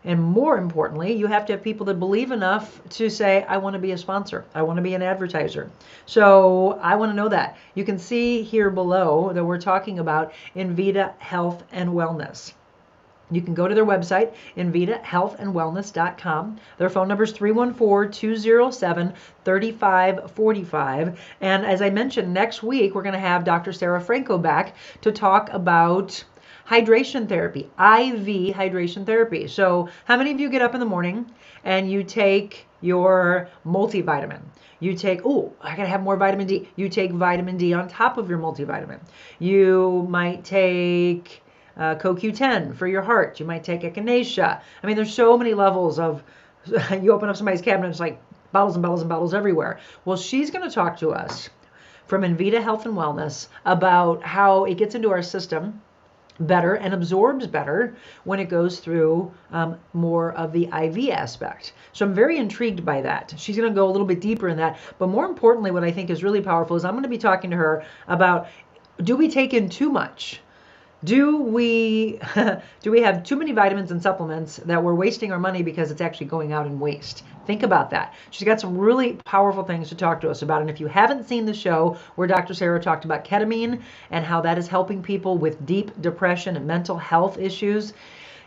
and more importantly, you have to have people that believe enough to say, I want to be a sponsor. I want to be an advertiser. So I want to know that. You can see here below that we're talking about Invita Health and Wellness. You can go to their website, invitahealthandwellness.com. Their phone number is 314-207-3545. And as I mentioned, next week, we're going to have Dr. Sarah Franco back to talk about hydration therapy, IV hydration therapy. So how many of you get up in the morning and you take your multivitamin? You take, oh, I got to have more vitamin D. You take vitamin D on top of your multivitamin. You might take CoQ10 for your heart. You might take echinacea. I mean, there's so many levels of, you open up somebody's cabinet, it's like bottles and bottles and bottles everywhere. Well, she's going to talk to us from Invita Health and Wellness about how it gets into our system better and absorbs better when it goes through more of the IV aspect. So I'm very intrigued by that. She's going to go a little bit deeper in that. But more importantly, what I think is really powerful is I'm going to be talking to her about, do we take in too much? Do we have too many vitamins and supplements that we're wasting our money because it's actually going out in waste? Think about that. She's got some really powerful things to talk to us about. And if you haven't seen the show where Dr. Sarah talked about ketamine and how that is helping people with deep depression and mental health issues,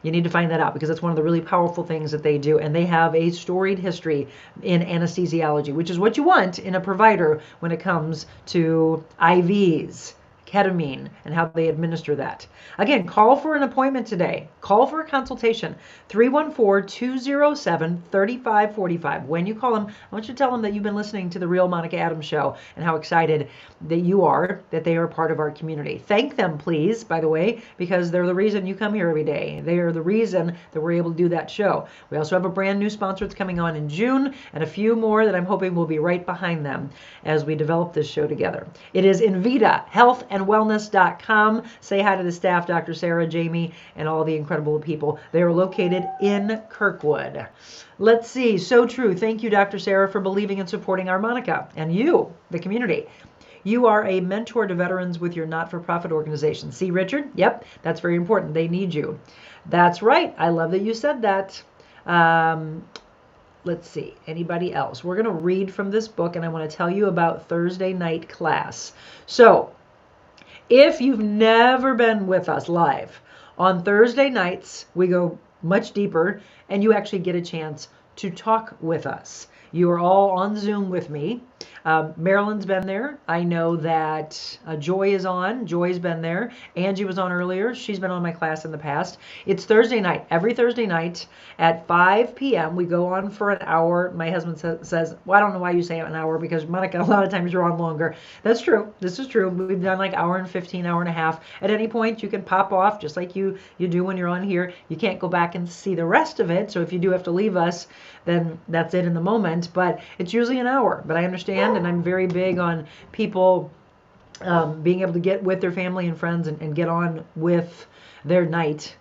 you need to find that out, because it's one of the really powerful things that they do. And they have a storied history in anesthesiology, which is what you want in a provider when it comes to IVs. ketamine and how they administer that. Again, call for an appointment today. Call for a consultation. 314-207-3545. When you call them, I want you to tell them that you've been listening to the Real Monica Adams Show and how excited that you are that they are part of our community. Thank them, please, by the way, because they're the reason you come here every day. They are the reason that we're able to do that show. We also have a brand new sponsor that's coming on in June and a few more that I'm hoping will be right behind them as we develop this show together. It is Invita healthandwellness.com. Say hi to the staff, Dr. Sarah, Jamie, and all the incredible people. They are located in Kirkwood. Let's see. So true. Thank you, Dr. Sarah, for believing and supporting our Monica and you, the community. You are a mentor to veterans with your not-for-profit organization. See, Richard? Yep, that's very important. They need you. That's right. I love that you said that. Let's see. Anybody else? We're going to read from this book, and I want to tell you about Thursday night class. So, if you've never been with us live, on Thursday nights, we go much deeper, and you actually get a chance to talk with us. You are all on Zoom with me. Marilyn's been there. I know that Joy is on. Joy's been there. Angie was on earlier. She's been on my class in the past. It's Thursday night. Every Thursday night at 5 p.m. we go on for an hour. My husband says, well, I don't know why you say an hour, because Monica, a lot of times you're on longer. That's true. This is true. We've done like hour and 15, hour and a half. At any point, you can pop off just like you do when you're on here. You can't go back and see the rest of it. So if you do have to leave us, then that's it in the moment. But it's usually an hour. But I understand, and I'm very big on people being able to get with their family and friends and get on with their night,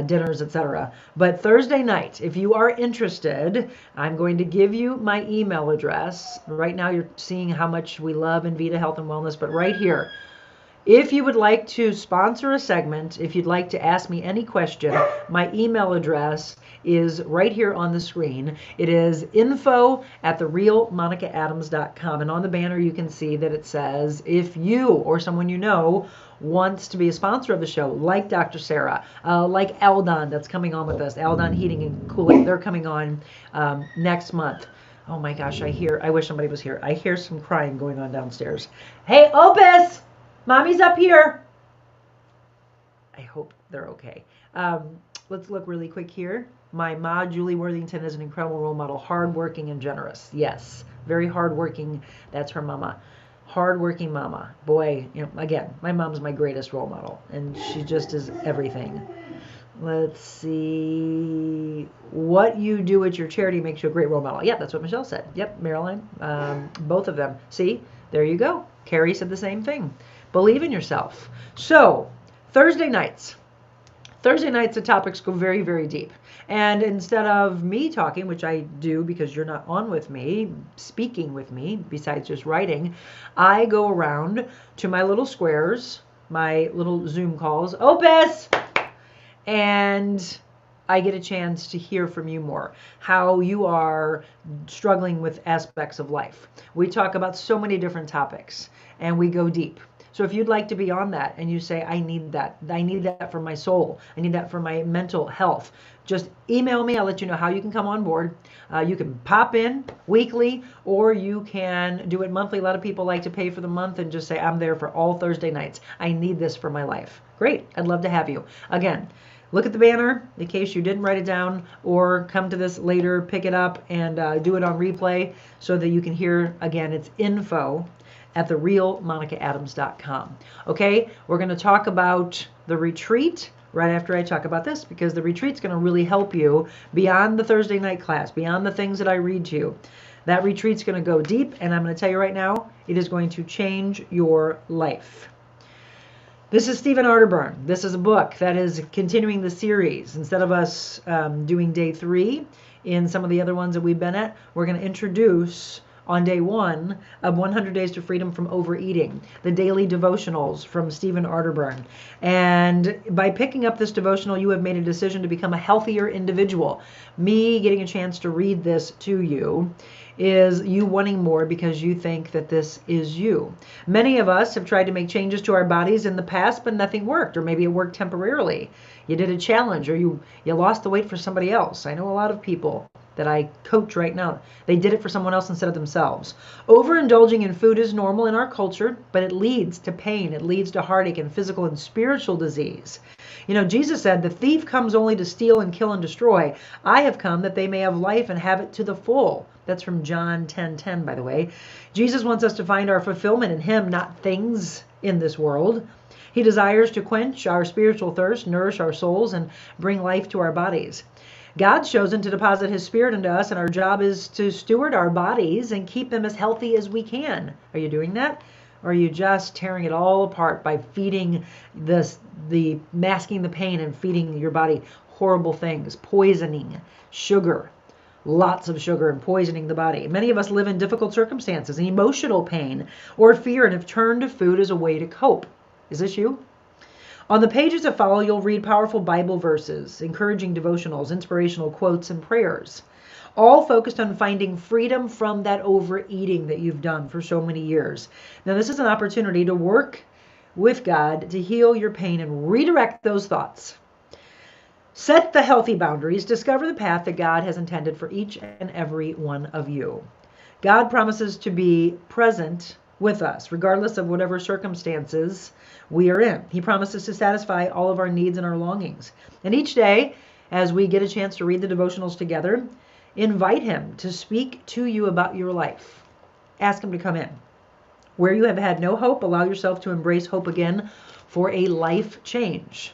dinners, etc. But Thursday night, if you are interested, I'm going to give you my email address. Right now you're seeing how much we love Invita Health and Wellness, but right here, if you would like to sponsor a segment, if you'd like to ask me any question, my email address is right here on the screen. It is info@therealmonicaadams.com. And on the banner, you can see that it says, if you or someone you know wants to be a sponsor of the show, like Dr. Sarah, like Aldon that's coming on with us, Aldon Heating and Cooling, they're coming on next month. Oh my gosh, I wish somebody was here. I hear some crying going on downstairs. Hey, Opus! Mommy's up here. I hope they're okay. Let's look really quick here. My ma, Julie Worthington, is an incredible role model, hardworking and generous. Yes, very hardworking. That's her mama. Hardworking mama. Boy, again, my mom's my greatest role model, and she just is everything. Let's see. What you do at your charity makes you a great role model. Yeah, that's what Michelle said. Yep, Marilyn. Both of them. See, there you go. Carrie said the same thing. Believe in yourself. So, Thursday nights. Thursday nights, the topics go very, very deep. And instead of me talking, which I do because you're not on with me, speaking with me, besides just writing, I go around to my little squares, my little Zoom calls, Opus! And I get a chance to hear from you more, how you are struggling with aspects of life. We talk about so many different topics, and we go deep. So if you'd like to be on that and you say, I need that for my soul, I need that for my mental health, just email me. I'll let you know how you can come on board. You can pop in weekly, or you can do it monthly. A lot of people like to pay for the month and just say, I'm there for all Thursday nights. I need this for my life. Great. I'd love to have you. Again, look at the banner in case you didn't write it down, or come to this later, pick it up, and do it on replay so that you can hear. Again, it's info@therealmonicaadams.com. Okay, we're going to talk about the retreat right after I talk about this, because the retreat's going to really help you beyond the Thursday night class, beyond the things that I read to you. That retreat's going to go deep, and I'm going to tell you right now, it is going to change your life. This is Stephen Arterburn. This is a book that is continuing the series. Instead of us doing day 3 in some of the other ones that we've been at, we're going to introduce on day 1 of 100 Days to Freedom from Overeating, the daily devotionals from Stephen Arterburn. And by picking up this devotional, you have made a decision to become a healthier individual. Me getting a chance to read this to you is you wanting more because you think that this is you. Many of us have tried to make changes to our bodies in the past, but nothing worked, or maybe it worked temporarily. You did a challenge, or you lost the weight for somebody else. I know a lot of people that I coach right now. They did it for someone else instead of themselves. Overindulging in food is normal in our culture, but it leads to pain. It leads to heartache and physical and spiritual disease. You know, Jesus said, the thief comes only to steal and kill and destroy. I have come that they may have life and have it to the full. That's from John 10:10, by the way. Jesus wants us to find our fulfillment in him, not things in this world. He desires to quench our spiritual thirst, nourish our souls, and bring life to our bodies. God's chosen to deposit his spirit into us, and our job is to steward our bodies and keep them as healthy as we can. Are you doing that? Or are you just tearing it all apart by feeding the masking the pain and feeding your body horrible things, poisoning, sugar, lots of sugar, and poisoning the body? Many of us live in difficult circumstances and emotional pain or fear and have turned to food as a way to cope. Is this you? On the pages that follow, you'll read powerful Bible verses, encouraging devotionals, inspirational quotes, and prayers, all focused on finding freedom from that overeating that you've done for so many years. Now, this is an opportunity to work with God to heal your pain and redirect those thoughts. Set the healthy boundaries. Discover the path that God has intended for each and every one of you. God promises to be present with us, regardless of whatever circumstances we are in. He promises to satisfy all of our needs and our longings. And each day, as we get a chance to read the devotionals together, invite him to speak to you about your life. Ask him to come in. Where you have had no hope, allow yourself to embrace hope again for a life change.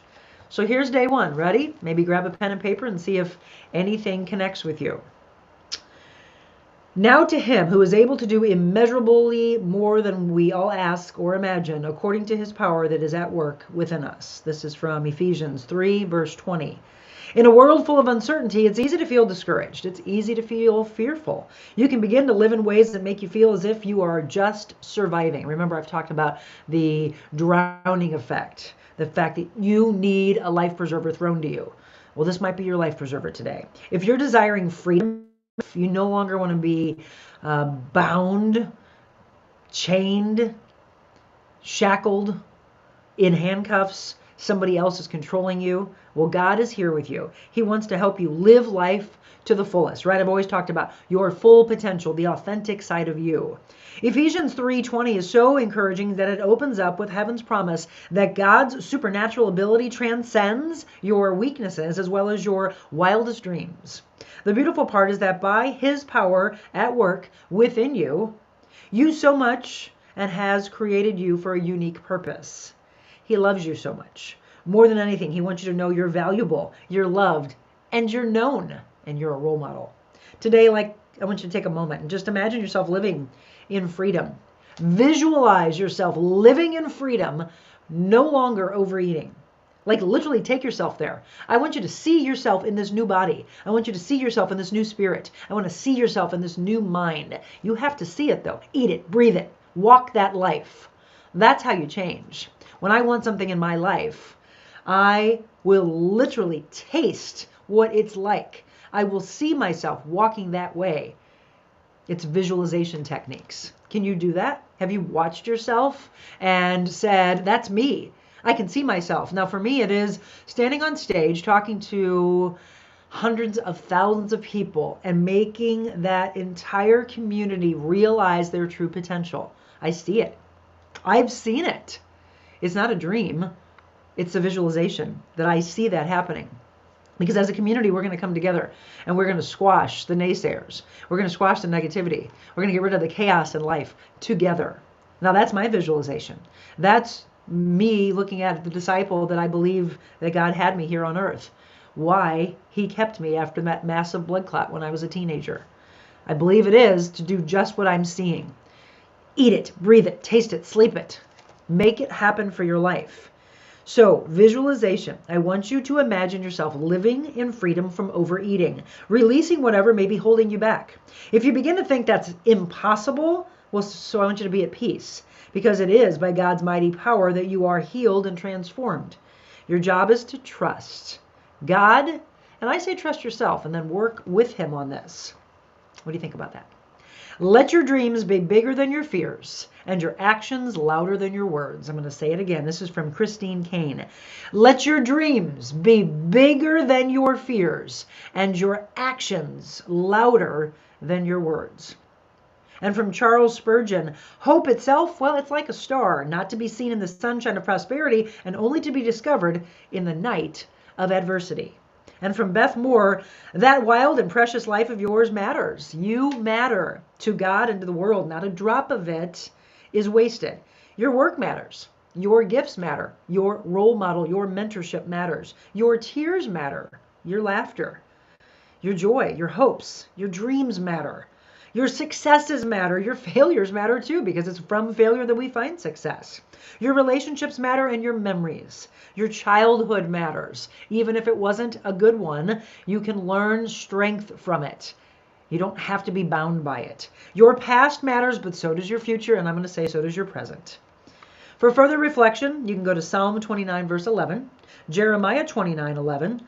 So here's day one. Ready? Maybe grab a pen and paper and see if anything connects with you. Now to him who is able to do immeasurably more than we all ask or imagine, according to his power that is at work within us. This is from Ephesians 3, verse 20. In a world full of uncertainty, it's easy to feel discouraged. It's easy to feel fearful. You can begin to live in ways that make you feel as if you are just surviving. Remember, I've talked about the drowning effect, the fact that you need a life preserver thrown to you. Well, this might be your life preserver today. If you're desiring freedom, if you no longer want to be bound, chained, shackled, in handcuffs, somebody else is controlling you, well, God is here with you. He wants to help you live life to the fullest, right? I've always talked about your full potential, the authentic side of you. Ephesians 3:20 is so encouraging that it opens up with heaven's promise that God's supernatural ability transcends your weaknesses as well as your wildest dreams. The beautiful part is that by his power at work within you, you so much and has created you for a unique purpose. He loves you so much. More than anything, he wants you to know you're valuable, you're loved, and you're known, and you're a role model. Today, I want you to take a moment and just imagine yourself living in freedom. Visualize yourself living in freedom, no longer overeating. Literally take yourself there. I want you to see yourself in this new body. I want you to see yourself in this new spirit. I want to see yourself in this new mind. You have to see it though. Eat it, breathe it, walk that life. That's how you change. When I want something in my life, I will literally taste what it's like. I will see myself walking that way. It's visualization techniques. Can you do that? Have you watched yourself and said, that's me? I can see myself. Now, for me, it is standing on stage, talking to hundreds of thousands of people and making that entire community realize their true potential. I see it. I've seen it. It's not a dream. It's a visualization that I see that happening. Because as a community, we're going to come together and we're going to squash the naysayers. We're going to squash the negativity. We're going to get rid of the chaos in life together. Now, that's my visualization. That's me looking at the disciple that I believe that God had me here on earth. Why he kept me after that massive blood clot when I was a teenager. I believe it is to do just what I'm seeing. Eat it, breathe it, taste it, sleep it. Make it happen for your life. So, visualization. I want you to imagine yourself living in freedom from overeating, releasing whatever may be holding you back. If you begin to think that's impossible, well, so I want you to be at peace, because it is by God's mighty power that you are healed and transformed. Your job is to trust God, and I say trust yourself, and then work with him on this. What do you think about that? Let your dreams be bigger than your fears and your actions louder than your words. I'm going to say it again. This is from Christine Kane. Let your dreams be bigger than your fears and your actions louder than your words. And from Charles Spurgeon, hope itself, well, it's like a star, not to be seen in the sunshine of prosperity and only to be discovered in the night of adversity. And from Beth Moore, that wild and precious life of yours matters. You matter to God and to the world. Not a drop of it is wasted. Your work matters. Your gifts matter. Your role model, your mentorship matters. Your tears matter. Your laughter, your joy, your hopes, your dreams matter. Your successes matter. Your failures matter too, because it's from failure that we find success. Your relationships matter and your memories. Your childhood matters. Even if it wasn't a good one, you can learn strength from it. You don't have to be bound by it. Your past matters, but so does your future, and I'm going to say so does your present. For further reflection, you can go to Psalm 29, verse 11, Jeremiah 29, 11.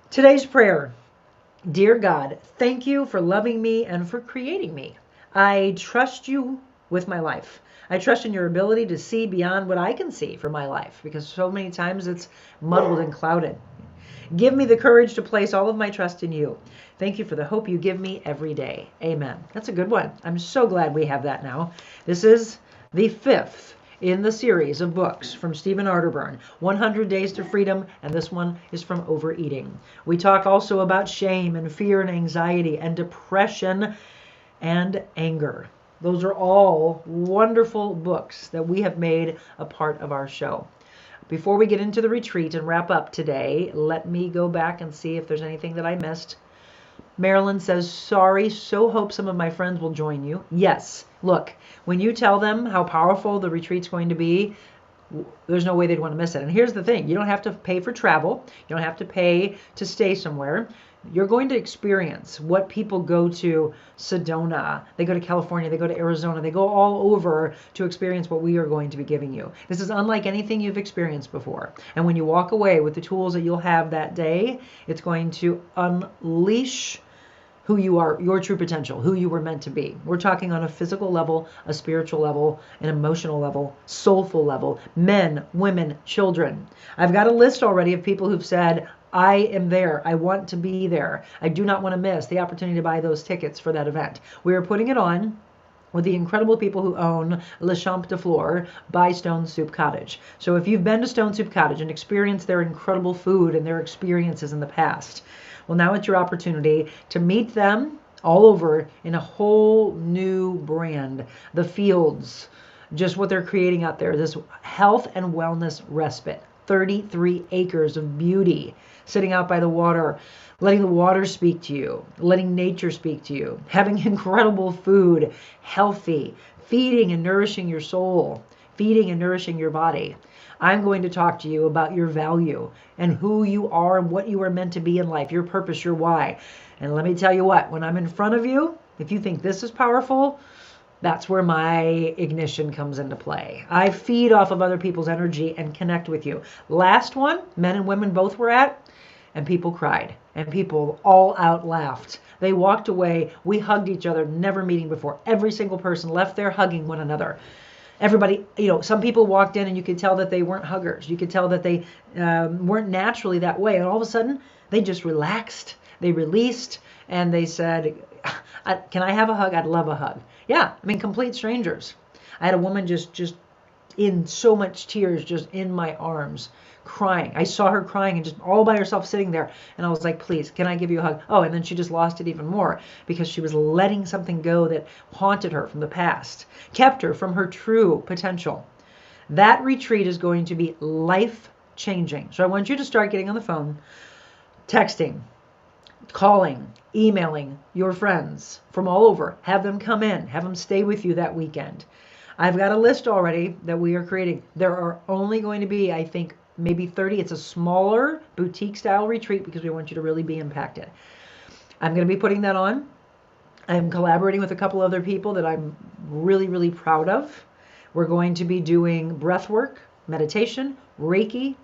Today's prayer. Dear God, thank you for loving me and for creating me. I trust you with my life. I trust in your ability to see beyond what I can see for my life, because so many times it's muddled and clouded. Give me the courage to place all of my trust in you. Thank you for the hope you give me every day. Amen. That's a good one. I'm so glad we have that now. This is the 5th in the series of books from Stephen Arterburn, 100 Days to Freedom, and this one is from Overeating. We talk also about shame and fear and anxiety and depression and anger. Those are all wonderful books that we have made a part of our show. Before we get into the retreat and wrap up today, let me go back and see if there's anything that I missed. Marilyn says, sorry, so hope some of my friends will join you. Yes, look, when you tell them how powerful the retreat's going to be, there's no way they'd want to miss it. And here's the thing, you don't have to pay for travel. You don't have to pay to stay somewhere. You're going to experience what people go to Sedona, they go to California, they go to Arizona, they go all over to experience what we are going to be giving you. This is unlike anything you've experienced before. And when you walk away with the tools that you'll have that day, it's going to unleash who you are, your true potential, who you were meant to be. We're talking on a physical level, a spiritual level, an emotional level, soulful level, men, women, children. I've got a list already of people who've said, I am there. I want to be there. I do not want to miss the opportunity to buy those tickets for that event. We are putting it on with the incredible people who own Le Champ de Flore by Stone Soup Cottage. So if you've been to Stone Soup Cottage and experienced their incredible food and their experiences in the past, well, now it's your opportunity to meet them all over in a whole new brand. The Fields, just what they're creating out there, this health and wellness respite. 33 acres of beauty sitting out by the water, letting the water speak to you, letting nature speak to you, having incredible food, healthy, feeding and nourishing your soul, feeding and nourishing your body. I'm going to talk to you about your value and who you are and what you are meant to be in life, your purpose, your why. And let me tell you what, when I'm in front of you, if you think this is powerful, that's where my ignition comes into play. I feed off of other people's energy and connect with you. Last one, men and women both were at, and people cried, and people all out laughed. They walked away. We hugged each other, never meeting before. Every single person left there hugging one another. Everybody, some people walked in and you could tell that they weren't huggers. You could tell that they weren't naturally that way. And all of a sudden, they just relaxed. They released, and they said, can I have a hug? I'd love a hug. Yeah, complete strangers. I had a woman just in so much tears, just in my arms, crying. I saw her crying and just all by herself sitting there. And I was like, please, can I give you a hug? Oh, and then she just lost it even more because she was letting something go that haunted her from the past, kept her from her true potential. That retreat is going to be life-changing. So I want you to start getting on the phone, texting, calling, emailing your friends from all over. Have them come in. Have them stay with you that weekend. I've got a list already that we are creating. There are only going to be, I think, maybe 30. It's a smaller boutique style retreat because we want you to really be impacted. I'm going to be putting that on. I'm collaborating with a couple other people that I'm really, really proud of. We're going to be doing breath work, meditation, Reiki.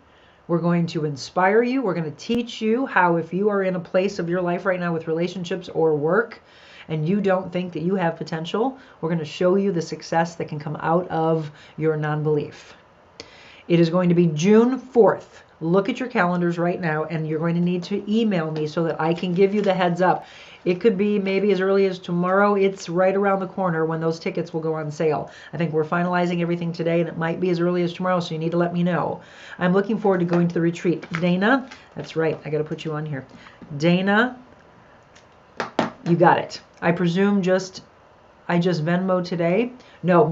We're going to inspire you. We're going to teach you how, if you are in a place of your life right now with relationships or work, and you don't think that you have potential, we're going to show you the success that can come out of your non-belief. It is going to be June 4th. Look at your calendars right now, and you're going to need to email me so that I can give you the heads up. It could be maybe as early as tomorrow. It's right around the corner when those tickets will go on sale. I think we're finalizing everything today, and it might be as early as tomorrow, so you need to let me know. I'm looking forward to going to the retreat. Dana, that's right, I got to put you on here. Dana, you got it. I presume I just Venmo today. No,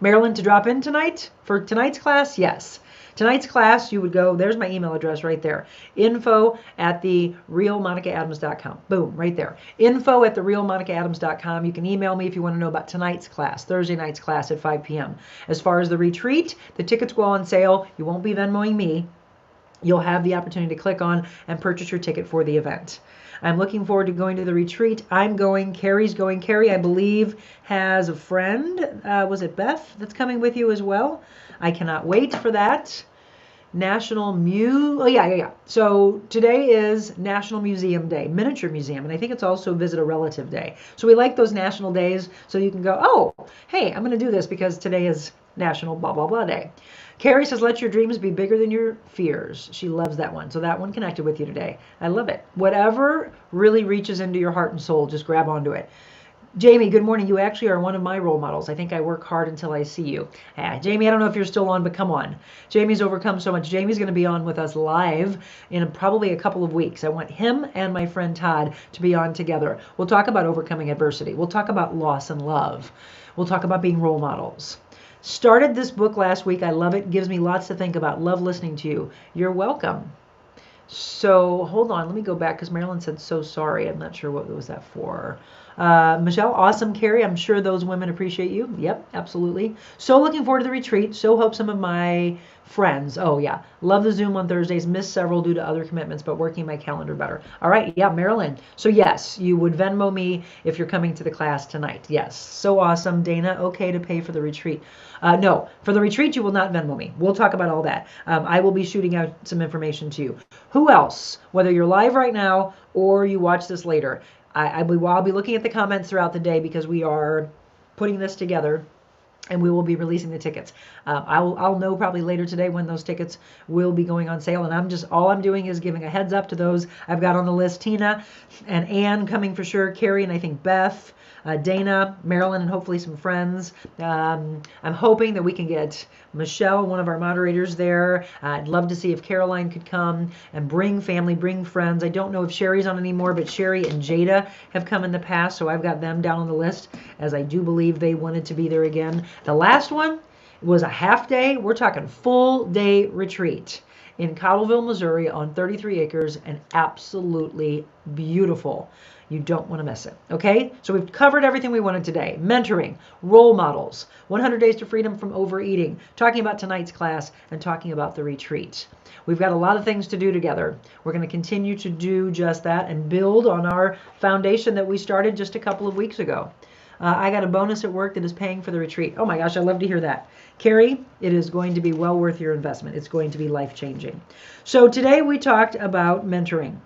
Marilyn, to drop in tonight for tonight's class? Yes. Tonight's class, you would go, there's my email address right there. info@therealmonicaadams.com. Boom, right there. info@therealmonicaadams.com. You can email me if you want to know about tonight's class, Thursday night's class at 5 p.m. As far as the retreat, the tickets go on sale. You won't be Venmoing me. You'll have the opportunity to click on and purchase your ticket for the event. I'm looking forward to going to the retreat. I'm going. Carrie's going. Carrie, I believe, has a friend. Was it Beth that's coming with you as well? I cannot wait for that. Oh, yeah. So today is National Museum Day, Miniature Museum, and I think it's also Visit a Relative Day. So we like those national days so you can go, oh, hey, I'm going to do this because today is National blah, blah, blah day. Carrie says, let your dreams be bigger than your fears. She loves that one. So that one connected with you today. I love it. Whatever really reaches into your heart and soul, just grab onto it. Jamie, good morning. You actually are one of my role models. I think I work hard until I see you. Jamie, I don't know if you're still on, but come on. Jamie's overcome so much. Jamie's going to be on with us live in probably a couple of weeks. I want him and my friend Todd to be on together. We'll talk about overcoming adversity. We'll talk about loss and love. We'll talk about being role models. Started this book last week. I love it. Gives me lots to think about. Love listening to you. You're welcome. So hold on. Let me go back because Marilyn said so sorry. I'm not sure what was that for. Michelle, awesome. Carrie, I'm sure those women appreciate you. Yep, absolutely. So looking forward to the retreat. So hope some of my friends. Oh, yeah. Love the Zoom on Thursdays. Missed several due to other commitments, but working my calendar better. All right. Yeah, Marilyn. So yes, you would Venmo me if you're coming to the class tonight. Yes. So awesome. Dana, okay to pay for the retreat. No, for the retreat, you will not Venmo me. We'll talk about all that. I will be shooting out some information to you. Who else, whether you're live right now or you watch this later, I'll be looking at the comments throughout the day because we are putting this together and we will be releasing the tickets. I'll know probably later today when those tickets will be going on sale. And all I'm doing is giving a heads up to those I've got on the list. Tina and Ann coming for sure. Carrie and I think Beth. Dana, Marilyn, and hopefully some friends. I'm hoping that we can get Michelle, one of our moderators, there. I'd love to see if Caroline could come and bring family, bring friends. I don't know if Sherry's on anymore, but Sherry and Jada have come in the past, so I've got them down on the list, as I do believe they wanted to be there again. The last one was a half day. We're talking full day retreat in Cottleville, Missouri on 33 acres and absolutely beautiful. You don't want to miss it. Okay? So we've covered everything we wanted today. Mentoring, role models, 100 days to freedom from overeating, talking about tonight's class, and talking about the retreat. We've got a lot of things to do together. We're going to continue to do just that and build on our foundation that we started just a couple of weeks ago. I got a bonus at work that is paying for the retreat. Oh my gosh, I'd love to hear that. Carrie, it is going to be well worth your investment. It's going to be life-changing. So today we talked about mentoring.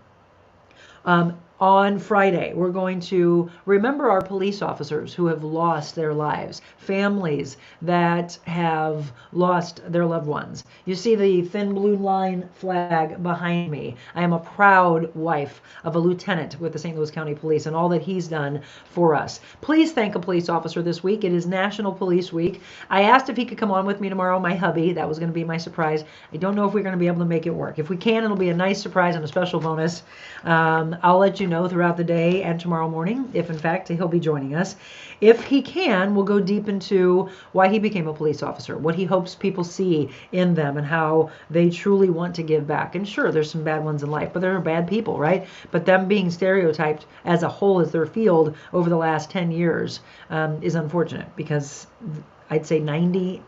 On Friday, we're going to remember our police officers who have lost their lives, families that have lost their loved ones. You see the thin blue line flag behind me. I am a proud wife of a lieutenant with the St. Louis County Police and all that he's done for us. Please thank a police officer this week. It is National Police Week. I asked if he could come on with me tomorrow, my hubby. That was going to be my surprise. I don't know if we're going to be able to make it work. If we can, it'll be a nice surprise and a special bonus. I'll let you know throughout the day and tomorrow morning if in fact he'll be joining us. If he can, we'll go deep into why he became a police officer, what he hopes people see in them and how they truly want to give back. And sure, there's some bad ones in life, but there are bad people, right? But them being stereotyped as a whole as their field over the last 10 years is unfortunate, because I'd say 98%,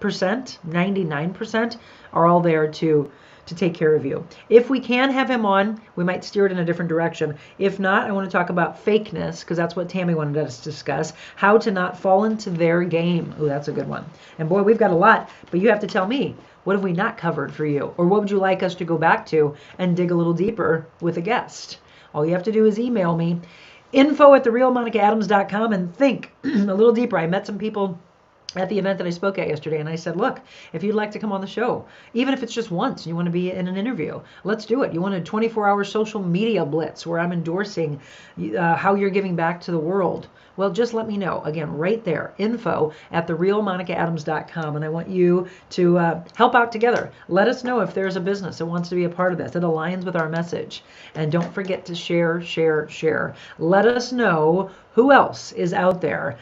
99% are all there to take care of you. If we can have him on, we might steer it in a different direction. If not, I want to talk about fakeness, because that's what Tammy wanted us to discuss. How to not fall into their game. Oh, that's a good one. And boy, we've got a lot, but you have to tell me, what have we not covered for you? Or what would you like us to go back to and dig a little deeper with a guest? All you have to do is email me. info@therealmonicaadams.com and think a little deeper. I met some people at the event that I spoke at yesterday, and I said, look, if you'd like to come on the show, even if it's just once, you want to be in an interview, let's do it. You want a 24-hour social media blitz where I'm endorsing how you're giving back to the world? Well, just let me know. Again, right there, info@therealmonicaadams.com, and I want you to help out together. Let us know if there's a business that wants to be a part of this, that aligns with our message. And don't forget to share, share, share. Let us know who else is out there